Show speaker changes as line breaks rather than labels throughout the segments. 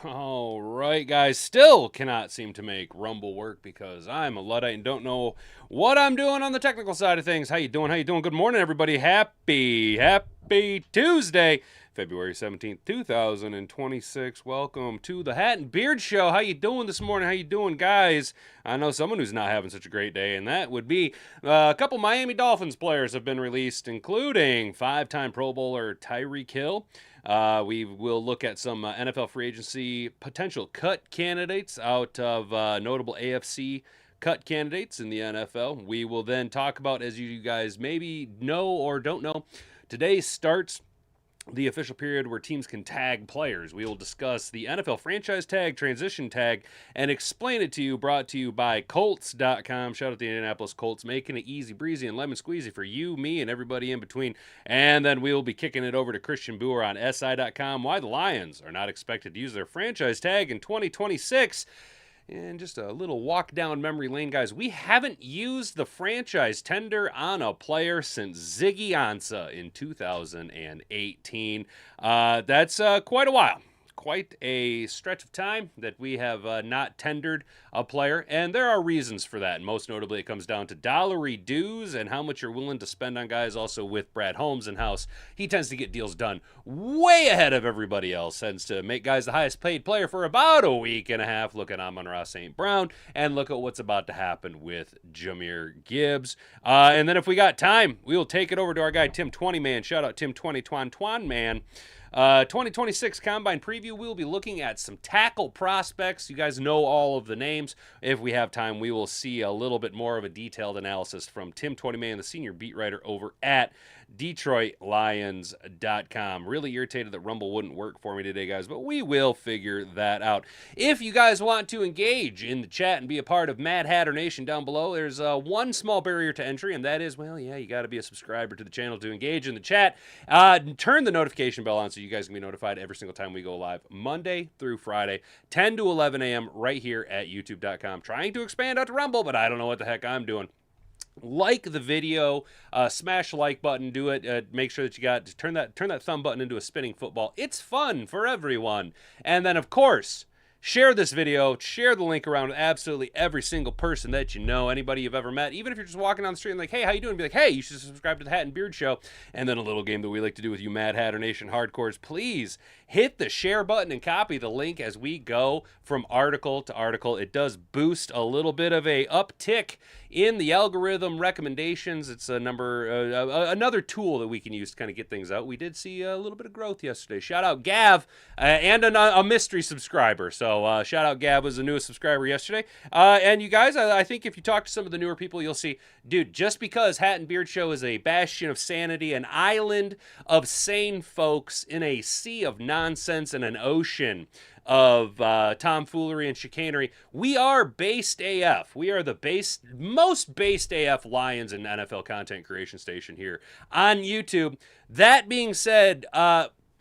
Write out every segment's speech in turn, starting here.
All right, guys. Still cannot seem to make Rumble work because I'm a Luddite and don't know what I'm doing on the technical side of things. How you doing? How you doing? Good morning, everybody. Happy Tuesday, February 17th, 2026. Welcome to the Hat and Beard Show. How you doing this morning? How you doing, guys? I know someone who's not having such a great day, and that would be a couple Miami Dolphins players have been released, including five-time Pro Bowler Tyreek Hill. We will look at some NFL free agency potential cut candidates out of notable AFC cut candidates in the NFL. We will then talk about, as you guys maybe know or don't know, today starts the official period where teams can tag players. We will discuss the NFL franchise tag, transition tag, and explain it to you, brought to you by Colts.com. Shout out to the Indianapolis Colts, making it easy breezy and lemon squeezy for you, me, and everybody in between. And then we'll be kicking it over to Christian Boer on SI.com, why the Lions are not expected to use their franchise tag in 2026. And just a little walk down memory lane, guys. We haven't used the franchise tender on a player since Ziggy Ansah in 2018. That's quite a while. Quite a stretch of time that we have not tendered a player, and there are reasons for that. Most notably, it comes down to dollary dues and how much you're willing to spend on guys. Also, with Brad Holmes in house, he tends to get deals done way ahead of everybody else. Tends to make guys the highest paid player for about a week and a half. Look at Amon-Ra St. Brown, and look at what's about to happen with Jahmyr Gibbs. And then if we got time, we will take it over to our guy Tim 20 Man. Shout out Tim 20 Twan Man. 2026 Combine Preview, we'll be looking at some tackle prospects. You guys know all of the names. If we have time, we will see a little bit more of a detailed analysis from Tim 20 Man, the senior beat writer over at DetroitLions.com. Really irritated that Rumble wouldn't work for me today, guys, but we will figure that out. If you guys want to engage in the chat and be a part of Mad Hatter Nation down below, there's one small barrier to entry, and that is, well, yeah, you got to be a subscriber to the channel to engage in the chat. Turn the notification bell on so you guys can be notified every single time we go live, Monday through Friday, 10 to 11 a.m. right here at YouTube.com. Trying to expand out to Rumble, but I don't know what the heck I'm doing. Like the video, smash the like button, do it, make sure that you got, turn that thumb button into a spinning football. It's fun for everyone. And then, of course, share this video, share the link around with absolutely every single person that you know, anybody you've ever met. Even if you're just walking down the street and like, hey, how you doing? Be like, hey, you should subscribe to the Hat and Beard Show. And then a little game that we like to do with you Mad Hatter Nation hardcores, please hit the share button and copy the link as we go from article to article. It does boost a little bit of a uptick in the algorithm recommendations. It's another tool that we can use to kind of get things out. We did see a little bit of growth yesterday. Shout out Gav and a mystery subscriber. So shout out Gav was the newest subscriber yesterday. And you guys, I think if you talk to some of the newer people, you'll see, dude, just because Hat and Beard Show is a bastion of sanity, an island of sane folks in a sea of nonsense and an ocean of tomfoolery and chicanery, we are based AF. We are the most based AF Lions and NFL content creation station here on YouTube. That being said,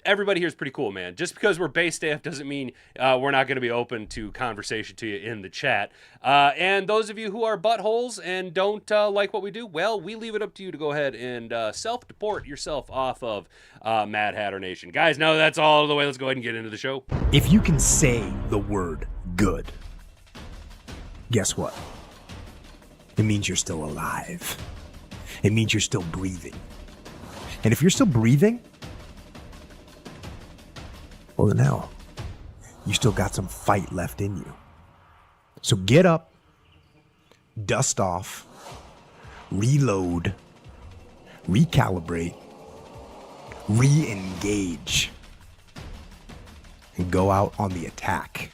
everybody here is pretty cool, man. Just because we're based AF doesn't mean we're not going to be open to conversation to you in the chat. And those of you who are buttholes and don't like what we do, well, we leave it up to you to go ahead and self-deport yourself off of Mad Hatter Nation. Guys, now that's all the way. Let's go ahead and get into the show.
If you can say the word good, guess what? It means you're still alive. It means you're still breathing. And if you're still breathing, well, then hell, you still got some fight left in you. So get up, dust off, reload, recalibrate, re-engage, and go out on the attack.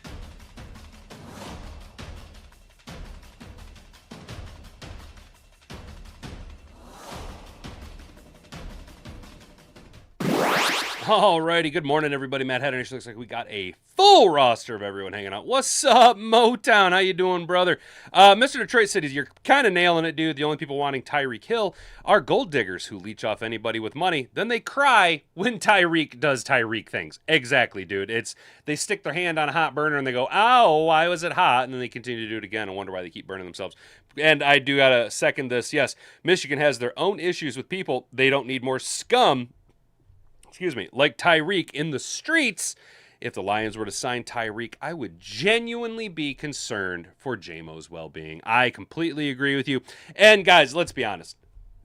Alrighty, good morning, everybody. Matt Hatter Nation. Looks like we got a full roster of everyone hanging out. What's up, Motown? How you doing, brother? Mr. Detroit Cities, you're kind of nailing it, dude. The only people wanting Tyreek Hill are gold diggers who leech off anybody with money. Then they cry when Tyreek does Tyreek things. Exactly, dude. They stick their hand on a hot burner and they go, ow, why was it hot? And then they continue to do it again and wonder why they keep burning themselves. And I do gotta second this. Yes, Michigan has their own issues with people. They don't need more scum, like Tyreek in the streets if the Lions were to sign Tyreek, I would genuinely be concerned for J-Mo's well-being. I completely agree with you. And guys, let's be honest.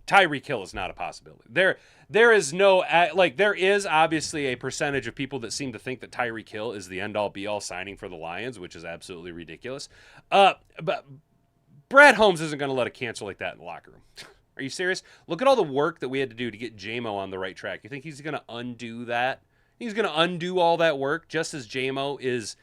Tyreek Hill is not a possibility. There is no, like, there is obviously a percentage of people that seem to think that Tyreek Hill is the end-all be-all signing for the Lions, which is absolutely ridiculous. But Brad Holmes isn't going to let a cancer like that in the locker room. Are you serious? Look at all the work that we had to do to get J-Mo on the right track. You think he's going to undo that? He's going to undo all that work just as J-Mo is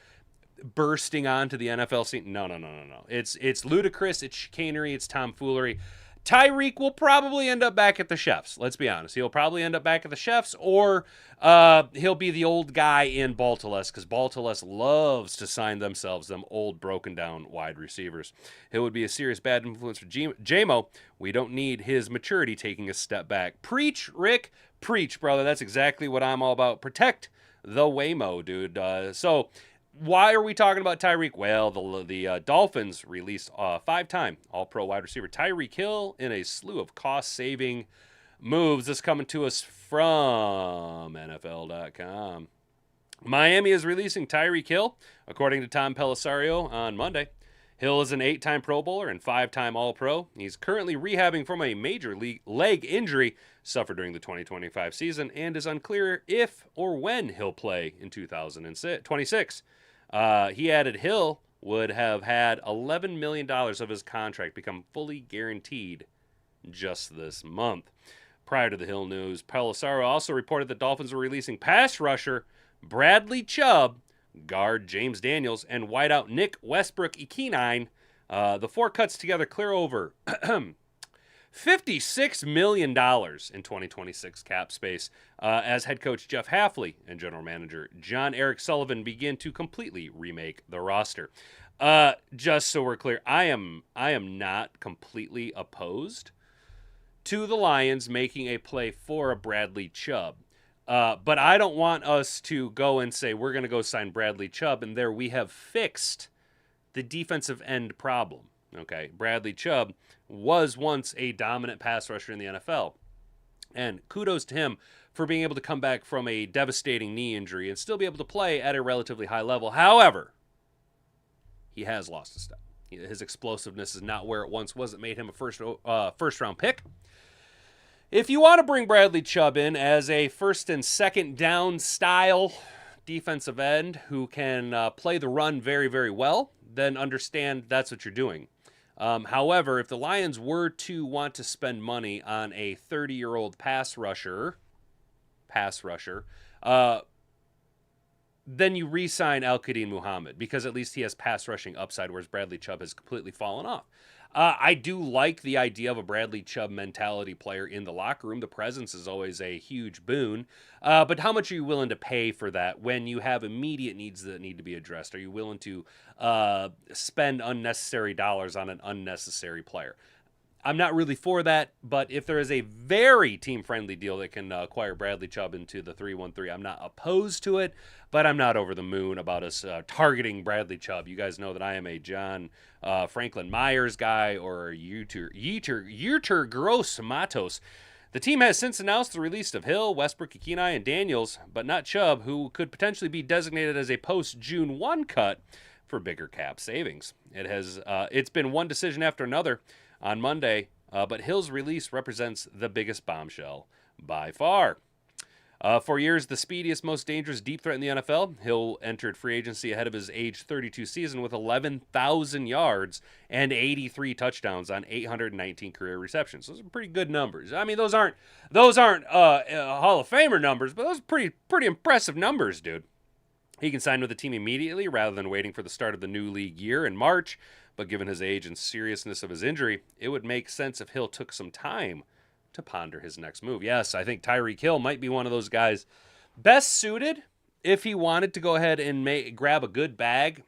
bursting onto the NFL scene? No. It's ludicrous. It's chicanery. It's tomfoolery. Tyreek will probably end up back at the Chefs. Let's be honest. He'll probably end up back at the Chefs, or he'll be the old guy in Balteless, because Balteless loves to sign themselves them old, broken-down wide receivers. He would be a serious bad influence for J-Mo. We don't need his maturity taking a step back. Preach, Rick. Preach, brother. That's exactly what I'm all about. Protect the Waymo, dude. So why are we talking about Tyreek? Well, the Dolphins released five-time All-Pro wide receiver Tyreek Hill in a slew of cost-saving moves. This coming to us from NFL.com. Miami is releasing Tyreek Hill, according to Tom Pelissero on Monday. Hill is an 8-time Pro Bowler and 5-time All-Pro. He's currently rehabbing from a major league leg injury suffered during the 2025 season and is unclear if or when he'll play in 2026. He added Hill would have had $11 million of his contract become fully guaranteed just this month. Prior to the Hill news, Pelissero also reported that Dolphins were releasing pass rusher Bradley Chubb, guard James Daniels, and wideout Nick Westbrook-Ikhine. The four cuts together clear over $56 million in 2026 cap space as head coach Jeff Hafley and general manager John Eric Sullivan begin to completely remake the roster. Just so we're clear, I am not completely opposed to the Lions making a play for a Bradley Chubb. But I don't want us to go and say we're going to go sign Bradley Chubb, and there we have fixed the defensive end problem. Okay, Bradley Chubb was once a dominant pass rusher in the NFL. And kudos to him for being able to come back from a devastating knee injury and still be able to play at a relatively high level. However, he has lost a step. His explosiveness is not where it once was. It made him a first-round pick. If you want to bring Bradley Chubb in as a first and second down style defensive end who can play the run very, very well, then understand that's what you're doing. However, if the Lions were to want to spend money on a 30-year-old pass rusher, then you re-sign Al-Qadim Muhammad, because at least he has pass rushing upside, whereas Bradley Chubb has completely fallen off. I do like the idea of a Bradley Chubb mentality player in the locker room. The presence is always a huge boon. But how much are you willing to pay for that when you have immediate needs that need to be addressed? Are you willing to spend unnecessary dollars on an unnecessary player? I'm not really for that, but if there is a very team-friendly deal that can acquire Bradley Chubb into the 3-1-3, I'm not opposed to it, but I'm not over the moon about us targeting Bradley Chubb. You guys know that I am a John Franklin Myers guy or Yetur Gross Matos. The team has since announced the release of Hill, Westbrook-Ikhine, and Daniels, but not Chubb, who could potentially be designated as a post-June 1 cut for bigger cap savings. It's been one decision after another on Monday, but Hill's release represents the biggest bombshell by far. For years, the speediest, most dangerous deep threat in the NFL, Hill entered free agency ahead of his age 32 season with 11,000 yards and 83 touchdowns on 819 career receptions. Those are pretty good numbers. I mean, those aren't Hall of Famer numbers, but those are pretty impressive numbers, dude. He can sign with the team immediately rather than waiting for the start of the new league year in March. But given his age and seriousness of his injury, it would make sense if Hill took some time to ponder his next move. Yes, I think Tyreek Hill might be one of those guys best suited if he wanted to go ahead and grab a good bag.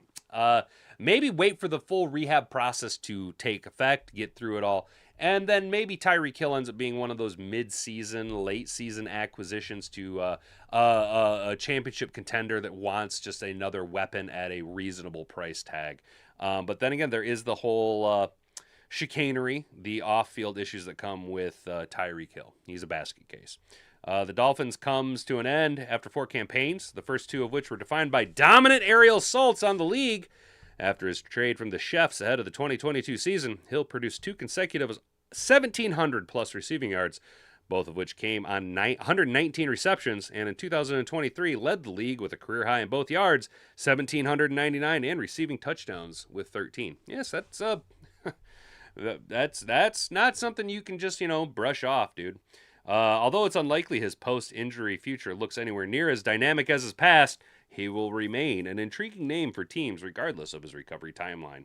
Maybe wait for the full rehab process to take effect, get through it all, and then maybe Tyreek Hill ends up being one of those mid-season, late-season acquisitions to a championship contender that wants just another weapon at a reasonable price tag. But then again, there is the whole chicanery, the off-field issues that come with Tyreek Hill. He's a basket case. The Dolphins comes to an end after 4 campaigns, the first 2 of which were defined by dominant aerial assaults on the league. After his trade from the Chefs ahead of the 2022 season, Hill produced 2 consecutive 1,700-plus receiving yards, both of which came on 119 receptions, and in 2023 led the league with a career high in both yards, 1,799, and receiving touchdowns with 13. Yes, that's not something you can just, brush off, dude. Although it's unlikely his post-injury future looks anywhere near as dynamic as his past, he will remain an intriguing name for teams regardless of his recovery timeline.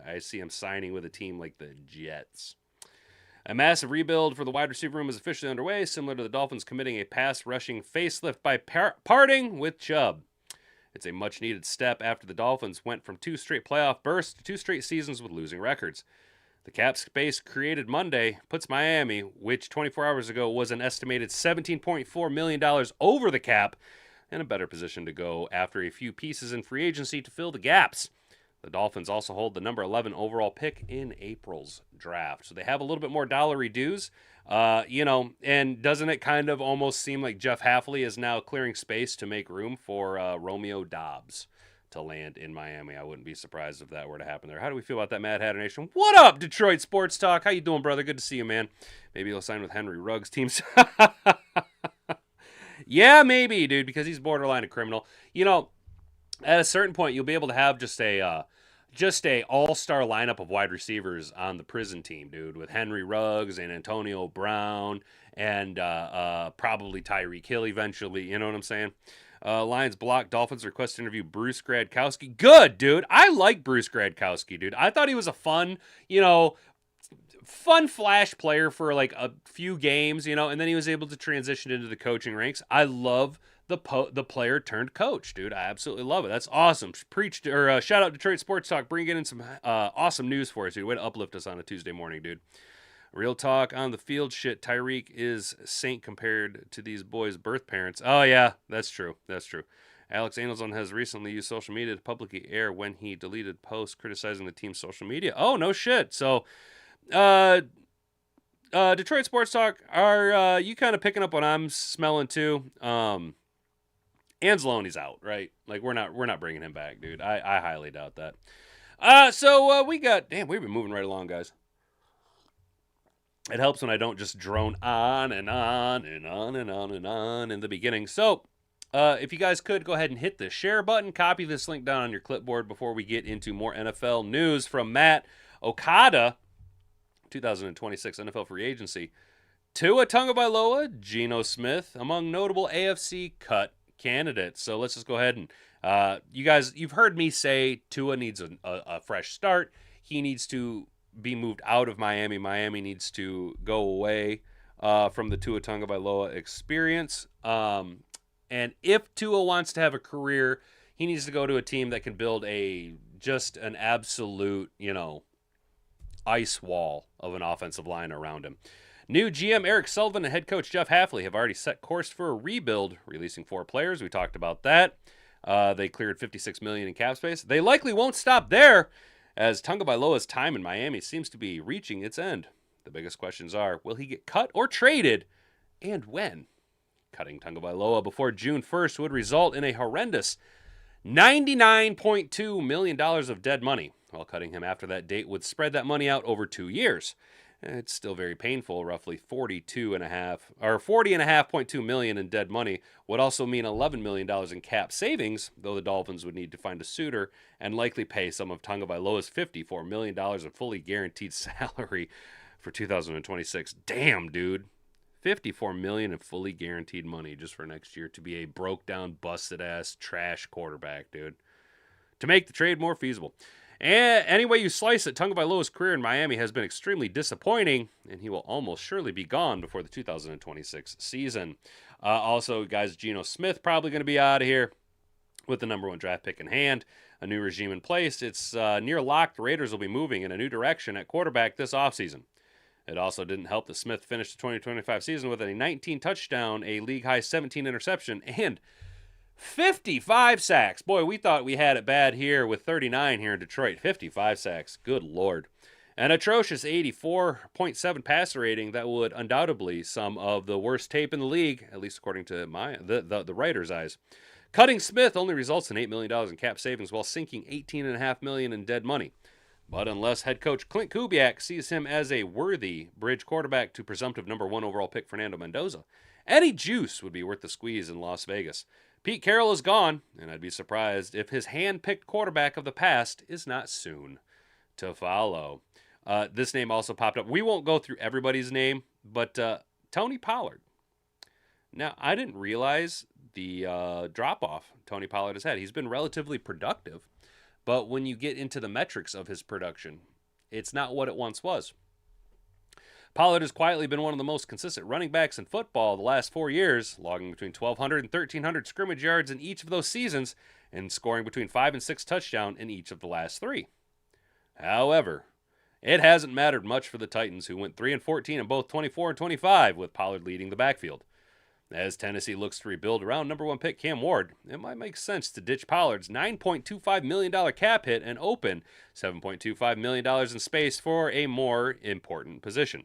I see him signing with a team like the Jets. A massive rebuild for the wide receiver room is officially underway, similar to the Dolphins committing a pass-rushing facelift by parting with Chubb. It's a much-needed step after the Dolphins went from 2 straight playoff bursts to 2 straight seasons with losing records. The cap space created Monday puts Miami, which 24 hours ago was an estimated $17.4 million over the cap, in a better position to go after a few pieces in free agency to fill the gaps. The Dolphins also hold the number 11 overall pick in April's draft. So they have a little bit more dollary dues, and doesn't it kind of almost seem like Jeff Hafley is now clearing space to make room for Romeo Doubs to land in Miami? I wouldn't be surprised if that were to happen there. How do we feel about that, Mad Hatter Nation? What up, Detroit Sports Talk? How you doing, brother? Good to see you, man. Maybe he'll sign with Henry Ruggs' teams. Yeah, maybe, dude, because he's borderline a criminal. At a certain point, you'll be able to have just a all-star lineup of wide receivers on the prison team, dude, with Henry Ruggs and Antonio Brown and probably Tyreek Hill eventually. You know what I'm saying? Lions block. Dolphins request to interview Bruce Gradkowski. Good, dude. I like Bruce Gradkowski, dude. I thought he was a fun flash player for like a few games, and then he was able to transition into the coaching ranks. I love the player turned coach, dude. I absolutely love it. That's awesome. Shout out Detroit Sports Talk, bringing in some awesome news for us, dude. Way to uplift us on a Tuesday morning, dude. Real talk on the field shit. Tyreek is saint compared to these boys' birth parents. Oh yeah, that's true. Alex Anelson has recently used social media to publicly air when he deleted posts criticizing the team's social media. Oh, no shit. So Detroit Sports Talk, are you kind of picking up what I'm smelling too? Anzalone's out, right? Like we're not bringing him back, dude. I highly doubt that. So we've been moving right along, guys. It helps when I don't just drone on and on and on and on and on in the beginning. So if you guys could go ahead and hit the share button, copy this link down on your clipboard before we get into more NFL news from Matt Okada. 2026 NFL free agency. Tua Tagovailoa, Geno Smith, among notable AFC cut candidates. So let's just go ahead and you've heard me say Tua needs a fresh start. He needs to be moved out of Miami. Miami needs to go away from the Tua Tagovailoa experience. And if Tua wants to have a career, he needs to go to a team that can build an absolute, ice wall of an offensive line around him. New GM Eric Sullivan and head coach Jeff Hafley have already set course for a rebuild, releasing 4 players. We talked about that. They cleared $56 million in cap space. They likely won't stop there, as Tagovailoa's time in Miami seems to be reaching its end. The biggest questions are, will he get cut or traded, and when? Cutting Tagovailoa before June 1st would result in a horrendous $99.2 million of dead money, while cutting him after that date would spread that money out over 2 years. It's still very painful. Roughly $40.5.2 million in dead money would also mean $11 million in cap savings, though the Dolphins would need to find a suitor and likely pay some of Tagovailoa's $54 million in fully guaranteed salary for 2026. Damn, dude. $54 million in fully guaranteed money just for next year to be a broke down, busted ass trash quarterback, dude. To make the trade more feasible. And any way you slice it, Tagovailoa's career in Miami has been extremely disappointing, and he will almost surely be gone before the 2026 season. Also, guys, Geno Smith probably going to be out of here with the number 1 draft pick in hand. A new regime in place. It's near locked. The Raiders will be moving in a new direction at quarterback this offseason. It also didn't help that Smith finished the 2025 season with a 19 touchdown, a league-high 17 interception, and 55 sacks. Boy, we thought we had it bad here with 39 here in Detroit. 55 sacks. Good Lord. An atrocious 84.7 passer rating that would undoubtedly some of the worst tape in the league, at least according to the writer's eyes. Cutting Smith only results in $8 million in cap savings while sinking $18.5 million in dead money. But unless head coach Clint Kubiak sees him as a worthy bridge quarterback to presumptive number 1 overall pick Fernando Mendoza, any juice would be worth the squeeze in Las Vegas. Pete Carroll is gone, and I'd be surprised if his hand-picked quarterback of the past is not soon to follow. This name also popped up. We won't go through everybody's name, but Tony Pollard. Now, I didn't realize the drop-off Tony Pollard has had. He's been relatively productive, but when you get into the metrics of his production, it's not what it once was. Pollard has quietly been one of the most consistent running backs in football the last 4 years, logging between 1,200 and 1,300 scrimmage yards in each of those seasons and scoring between 5 and 6 touchdowns in each of the last 3. However, it hasn't mattered much for the Titans, who went 3-14 in both 24 and 25, with Pollard leading the backfield. As Tennessee looks to rebuild around number 1 pick Cam Ward, it might make sense to ditch Pollard's $9.25 million cap hit and open $7.25 million in space for a more important position.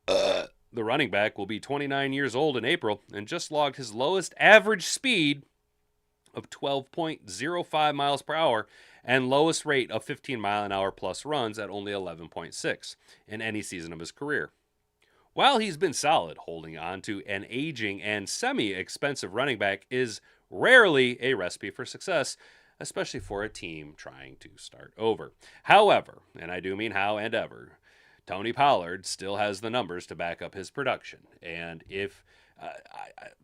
The running back will be 29 years old in April and just logged his lowest average speed of 12.05 miles per hour and lowest rate of 15 mile an hour plus runs at only 11.6 in any season of his career. While he's been solid, holding on to an aging and semi-expensive running back is rarely a recipe for success, especially for a team trying to start over. However, and I do mean how and ever, Tony Pollard still has the numbers to back up his production. And if,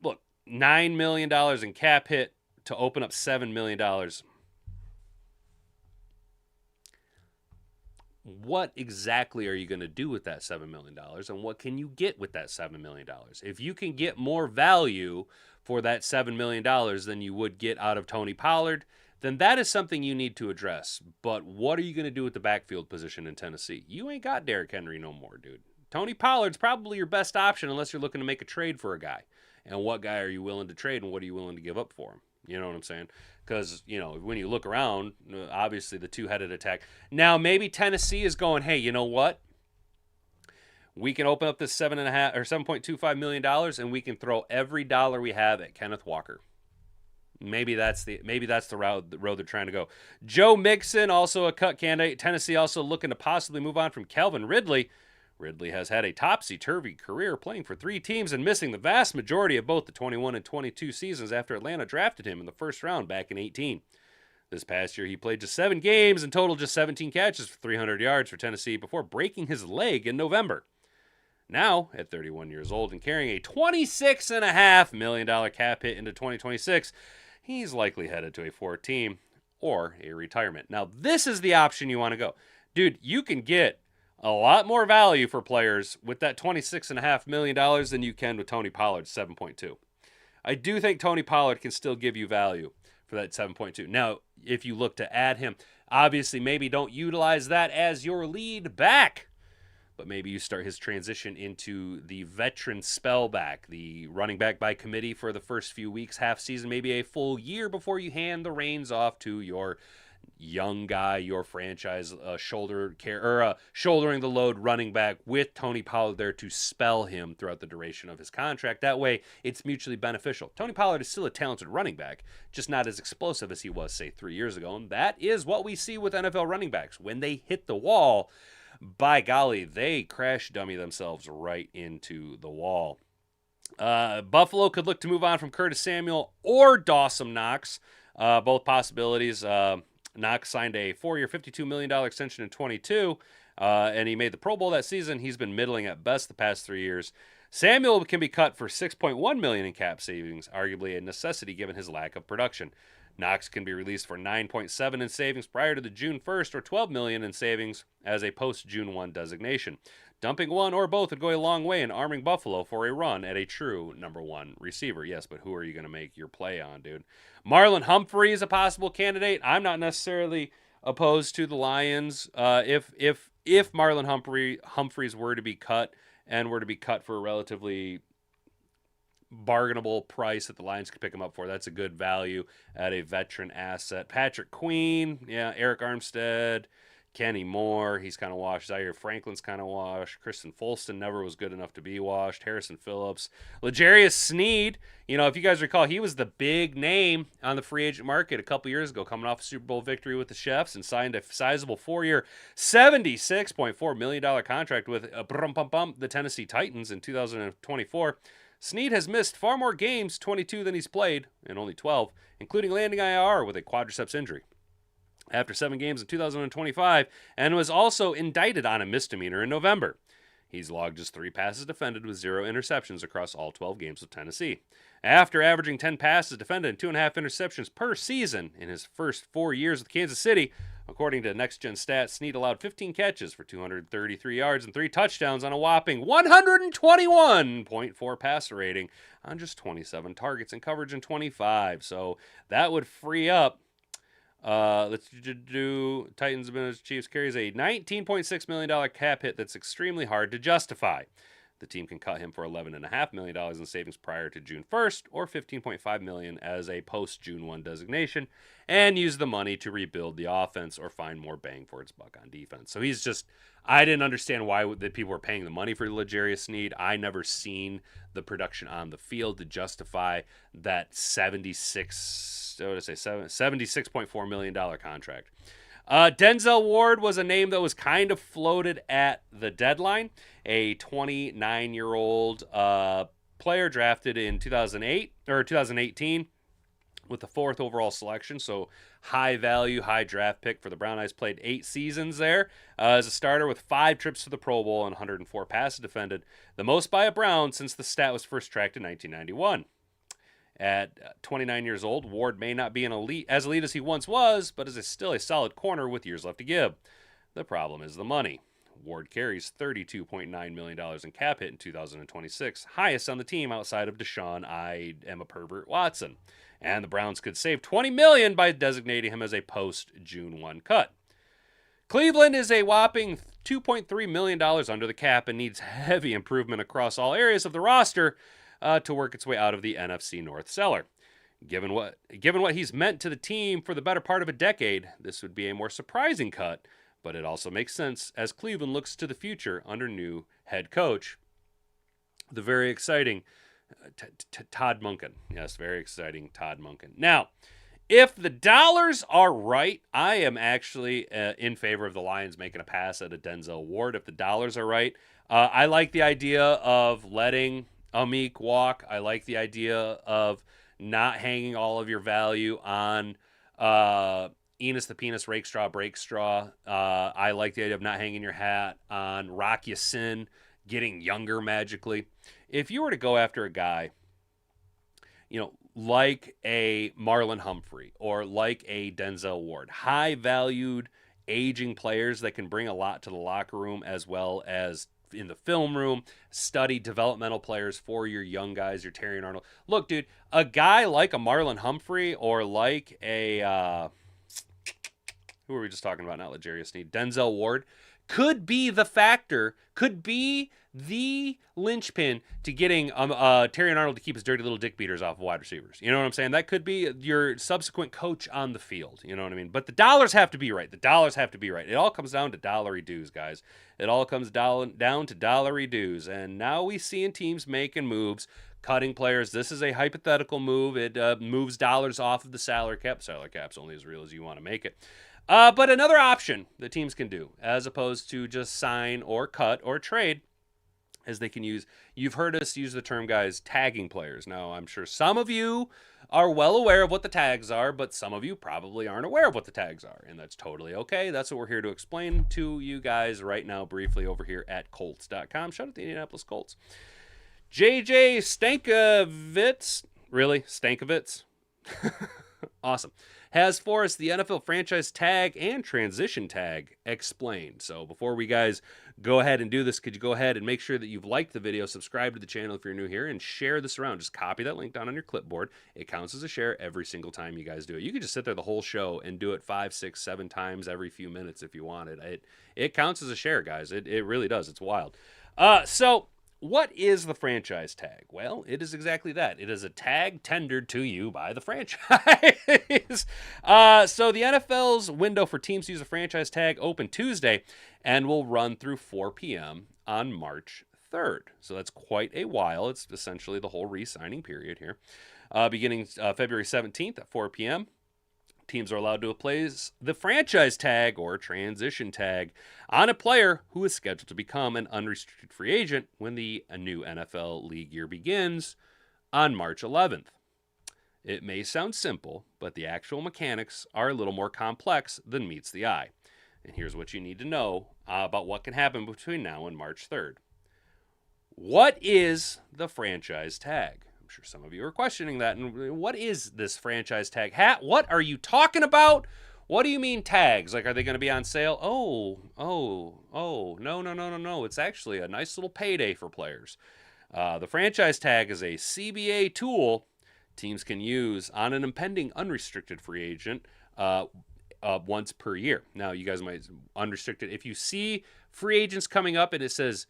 look, $9 million in cap hit to open up $7 million, what exactly are you going to do with that $7 million, and what can you get with that $7 million? If you can get more value for that $7 million than you would get out of Tony Pollard, then that is something you need to address. But what are you going to do with the backfield position in Tennessee? You ain't got Derrick Henry no more, dude. Tony Pollard's probably your best option unless you're looking to make a trade for a guy. And what guy are you willing to trade, and what are you willing to give up for him? You know what I'm saying? Because, when you look around, obviously the two-headed attack. Now, maybe Tennessee is going, hey, you know what? We can open up this $7.25 million, and we can throw every dollar we have at Kenneth Walker. Maybe that's the road they're trying to go. Joe Mixon, also a cut candidate. Tennessee also looking to possibly move on from Calvin Ridley. Ridley has had a topsy-turvy career, playing for 3 teams and missing the vast majority of both the 21 and 22 seasons after Atlanta drafted him in the first round back in 18. This past year, he played just 7 games and totaled just 17 catches for 300 yards for Tennessee before breaking his leg in November. Now, at 31 years old and carrying a $26.5 million cap hit into 2026, he's likely headed to a 4th team or a retirement. Now, this is the option you want to go. Dude, you can get a lot more value for players with that $26.5 million than you can with Tony Pollard's 7.2. I do think Tony Pollard can still give you value for that 7.2. Now, if you look to add him, obviously maybe don't utilize that as your lead back, but maybe you start his transition into the veteran spellback, the running back by committee for the first few weeks, half season, maybe a full year before you hand the reins off to your young guy, your franchise shouldering the load running back with Tony Pollard there to spell him throughout the duration of his contract. That way, it's mutually beneficial. Tony Pollard is still a talented running back, just not as explosive as he was, say, 3 years ago. And that is what we see with NFL running backs. When they hit the wall, by golly, they crash dummy themselves right into the wall. Buffalo could look to move on from Curtis Samuel or Dawson Knox. Both possibilities. Knox signed a 4-year, $52 million extension in 22, and he made the Pro Bowl that season. He's been middling at best the past 3 years. Samuel can be cut for $6.1 million in cap savings, arguably a necessity given his lack of production. Knox can be released for $9.7 in savings prior to the June 1st or $12 million in savings as a post-June 1 designation. Dumping one or both would go a long way in arming Buffalo for a run at a true number 1 receiver. Yes, but who are you going to make your play on, dude? Marlon Humphrey is a possible candidate. I'm not necessarily opposed to the Lions. If Marlon Humphreys were to be cut and were to be cut for a relatively bargainable price that the Lions could pick him up for, that's a good value at a veteran asset. Patrick Queen, Eric Armstead, Kenny Moore, he's kind of washed. Zaire Franklin's kind of washed. Kristen Folston never was good enough to be washed. Harrison Phillips. L'Jarius Sneed, if you guys recall, he was the big name on the free agent market a couple years ago, coming off a Super Bowl victory with the Chiefs and signed a sizable 4-year, $76.4 million contract with the Tennessee Titans in 2024. Sneed has missed far more games, 22, than he's played, and only 12, including landing IR with a quadriceps injury after 7 games in 2025, and was also indicted on a misdemeanor in November. He's logged just 3 passes defended with 0 interceptions across all 12 games with Tennessee. After averaging 10 passes defended and 2.5 interceptions per season in his first 4 years with Kansas City, according to Next Gen Stats, Snead allowed 15 catches for 233 yards and 3 touchdowns on a whopping 121.4 passer rating on just 27 targets and coverage in 25. So that would free up. Let's do Titans and Chiefs carries a $19.6 million cap hit that's extremely hard to justify. The team can cut him for $11.5 million in savings prior to June 1st or $15.5 million as a post-June 1 designation and use the money to rebuild the offense or find more bang for its buck on defense. So he's just, I didn't understand why the people were paying the money for L'Jarius Sneed. I never seen the production on the field to justify that $76.4 million contract. Denzel Ward was a name that was kind of floated at the deadline. A 29-year-old player drafted in 2018 with the 4th overall selection. So high value, high draft pick for the Brown Eyes. Played 8 seasons there as a starter with 5 trips to the Pro Bowl and 104 passes defended. The most by a Brown since the stat was first tracked in 1991. At 29 years old, Ward may not be as elite as he once was, but is still a solid corner with years left to give. The problem is the money. Ward carries $32.9 million in cap hit in 2026, highest on the team outside of Deshaun I am a pervert Watson. And the Browns could save $20 million by designating him as a post-June 1 cut. Cleveland is a whopping $2.3 million under the cap and needs heavy improvement across all areas of the roster to work its way out of the NFC North cellar. Given what he's meant to the team for the better part of a decade, this would be a more surprising cut, but it also makes sense as Cleveland looks to the future under new head coach, the very exciting Todd Monken. Yes, very exciting Todd Monken. Now, if the dollars are right, I am actually in favor of the Lions making a pass at a Denzel Ward. If the dollars are right, I like the idea of letting Amik walk. I like the idea of not hanging all of your value on Enos the Penis, Rake Straw, Break Straw. I like the idea of not hanging your hat on Rock Ya-Sin getting younger magically. If you were to go after a guy, like a Marlon Humphrey or like a Denzel Ward, high-valued, aging players that can bring a lot to the locker room as well as in the film room, study developmental players for your young guys, your Terry and Arnold. Look, dude, a guy like a Marlon Humphrey or like a, who were we just talking about? Not L'Jarius Sneed. Denzel Ward could be the factor, could be the linchpin to getting Terry and Arnold to keep his dirty little dick beaters off of wide receivers. You know what I'm saying? That could be your subsequent coach on the field. You know what I mean? But the dollars have to be right. The dollars have to be right. It all comes down to dollary dues, guys. It all comes down to dollary dues. And now we see in teams making moves, cutting players. This is a hypothetical move. It moves dollars off of the salary cap. Salary cap's only as real as you want to make it. But another option the teams can do, as opposed to just sign or cut or trade, as they can use, you've heard us use the term, guys, tagging players. Now, I'm sure some of you are well aware of what the tags are, but some of you probably aren't aware of what the tags are, and that's totally okay. That's what we're here to explain to you guys right now briefly over here at Colts.com. Shout out to the Indianapolis Colts. JJ Stankovitz, really? Stankovitz? Awesome. Has for us the NFL franchise tag and transition tag explained. So before we guys go ahead and do this, could you go ahead and make sure that you've liked the video, subscribe to the channel if you're new here, and share this around. Just copy that link down on your clipboard. It counts as a share every single time you guys do it. You could just sit there the whole show and do it 5, 6, 7 times every few minutes if you wanted. It counts as a share, guys. It really does. It's wild. So What is the franchise tag? Well, it is exactly that. It is a tag tendered to you by the franchise. So the NFL's window for teams to use a franchise tag opened Tuesday and will run through 4 p.m. on March 3rd. So that's quite a while. It's essentially the whole re-signing period here. Beginning February 17th at 4 p.m., teams are allowed to place the franchise tag or transition tag on a player who is scheduled to become an unrestricted free agent when the new NFL league year begins on March 11th. It may sound simple, but the actual mechanics are a little more complex than meets the eye. And here's what you need to know about what can happen between now and March 3rd. What is the franchise tag? I'm sure some of you are questioning that. And what is this franchise tag? What are you talking about? What do you mean tags? Like, are they going to be on sale? No. It's actually a nice little payday for players. The franchise tag is a CBA tool teams can use on an impending unrestricted free agent once per year. Now, you guys might unrestricted. If you see free agents coming up and it says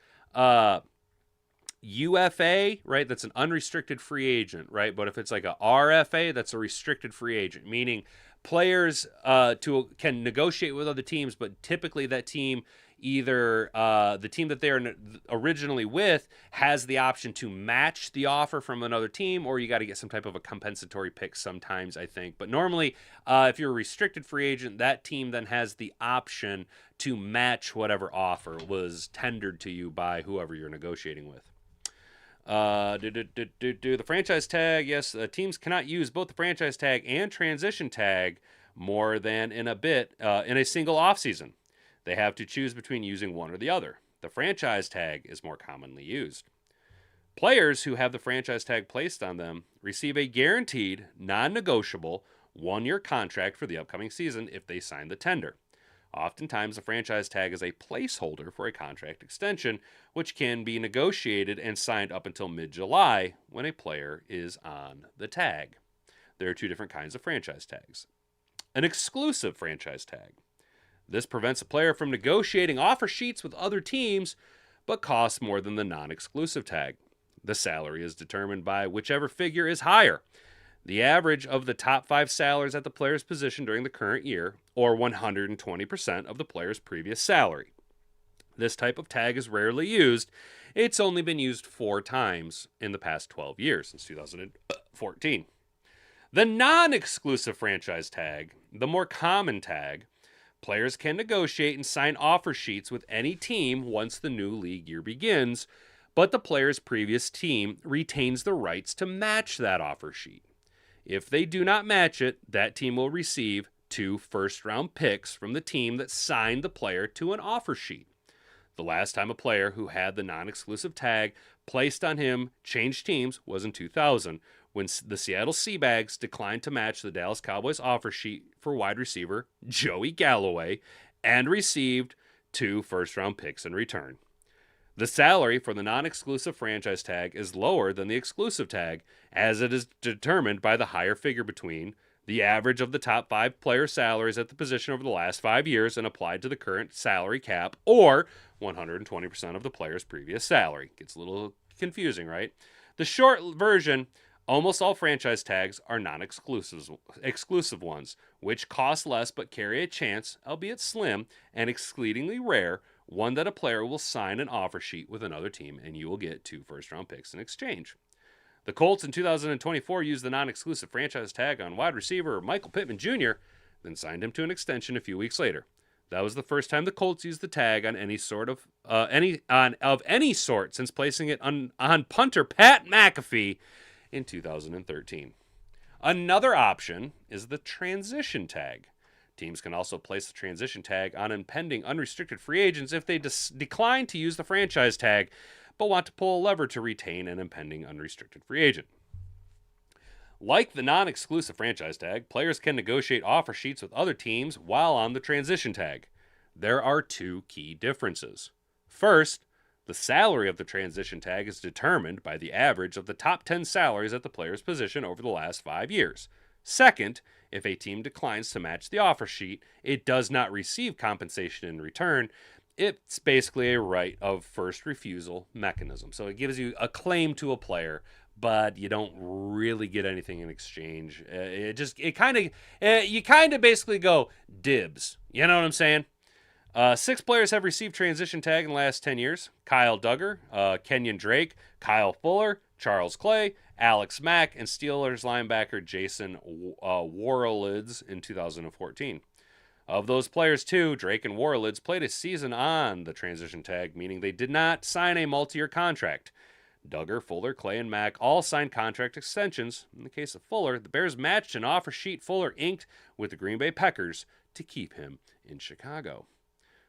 UFA, right? That's an unrestricted free agent, right? But if it's like a RFA, that's a restricted free agent, meaning players can negotiate with other teams, but typically that team, either the team that they're originally with has the option to match the offer from another team, or you got to get some type of a compensatory pick sometimes, I think. But normally, if you're a restricted free agent, that team then has the option to match whatever offer was tendered to you by whoever you're negotiating with. The franchise tag, yes, teams cannot use both the franchise tag and transition tag more than in a single offseason. They have to choose between using one or the other. The franchise tag is more commonly used. Players who have the franchise tag placed on them receive a guaranteed, non-negotiable, one-year contract for the upcoming season if they sign the tender. Oftentimes, the franchise tag is a placeholder for a contract extension, which can be negotiated and signed up until mid-July when a player is on the tag. There are two different kinds of franchise tags. An exclusive franchise tag. This prevents a player from negotiating offer sheets with other teams, but costs more than the non-exclusive tag. The salary is determined by whichever figure is higher. The average of the top 5 salaries at the player's position during the current year, or 120% of the player's previous salary. This type of tag is rarely used. It's only been used 4 times in the past 12 years, since 2014. The non-exclusive franchise tag, the more common tag, players can negotiate and sign offer sheets with any team once the new league year begins, but the player's previous team retains the rights to match that offer sheet. If they do not match it, that team will receive 2 first-round picks from the team that signed the player to an offer sheet. The last time a player who had the non-exclusive tag placed on him changed teams was in 2000, when the Seattle Seabags declined to match the Dallas Cowboys offer sheet for wide receiver Joey Galloway and received 2 first-round picks in return. The salary for the non-exclusive franchise tag is lower than the exclusive tag, as it is determined by the higher figure between the average of the top 5 player salaries at the position over the last 5 years and applied to the current salary cap, or 120% of the player's previous salary. Gets a little confusing, right? The short version, almost all franchise tags are non-exclusive ones, which cost less but carry a chance, albeit slim and exceedingly rare, one that a player will sign an offer sheet with another team and you will get 2 first-round picks in exchange. The Colts in 2024 used the non-exclusive franchise tag on wide receiver Michael Pittman Jr., then signed him to an extension a few weeks later. That was the first time the Colts used the tag on any sort since placing it on punter Pat McAfee in 2013. Another option is the transition tag. Teams can also place the transition tag on impending unrestricted free agents if they decline to use the franchise tag, but want to pull a lever to retain an impending unrestricted free agent. Like the non-exclusive franchise tag, players can negotiate offer sheets with other teams while on the transition tag. There are 2 key differences. First, the salary of the transition tag is determined by the average of the top 10 salaries at the player's position over the last 5 years. Second, if a team declines to match the offer sheet, it does not receive compensation in return. It's basically a right of first refusal mechanism. So it gives you a claim to a player, but you don't really get anything in exchange. You kind of basically go dibs. You know what I'm saying? 6 players have received transition tag in the last 10 years. Kyle Duggar, Kenyon Drake, Kyle Fuller, Charles Clay, Alex Mack, and Steelers linebacker Jason Warlids in 2014. Of those players, too, Drake and Warlids played a season on the transition tag, meaning they did not sign a multi-year contract. Duggar, Fuller, Clay, and Mack all signed contract extensions. In the case of Fuller, the Bears matched an offer sheet Fuller inked with the Green Bay Packers to keep him in Chicago.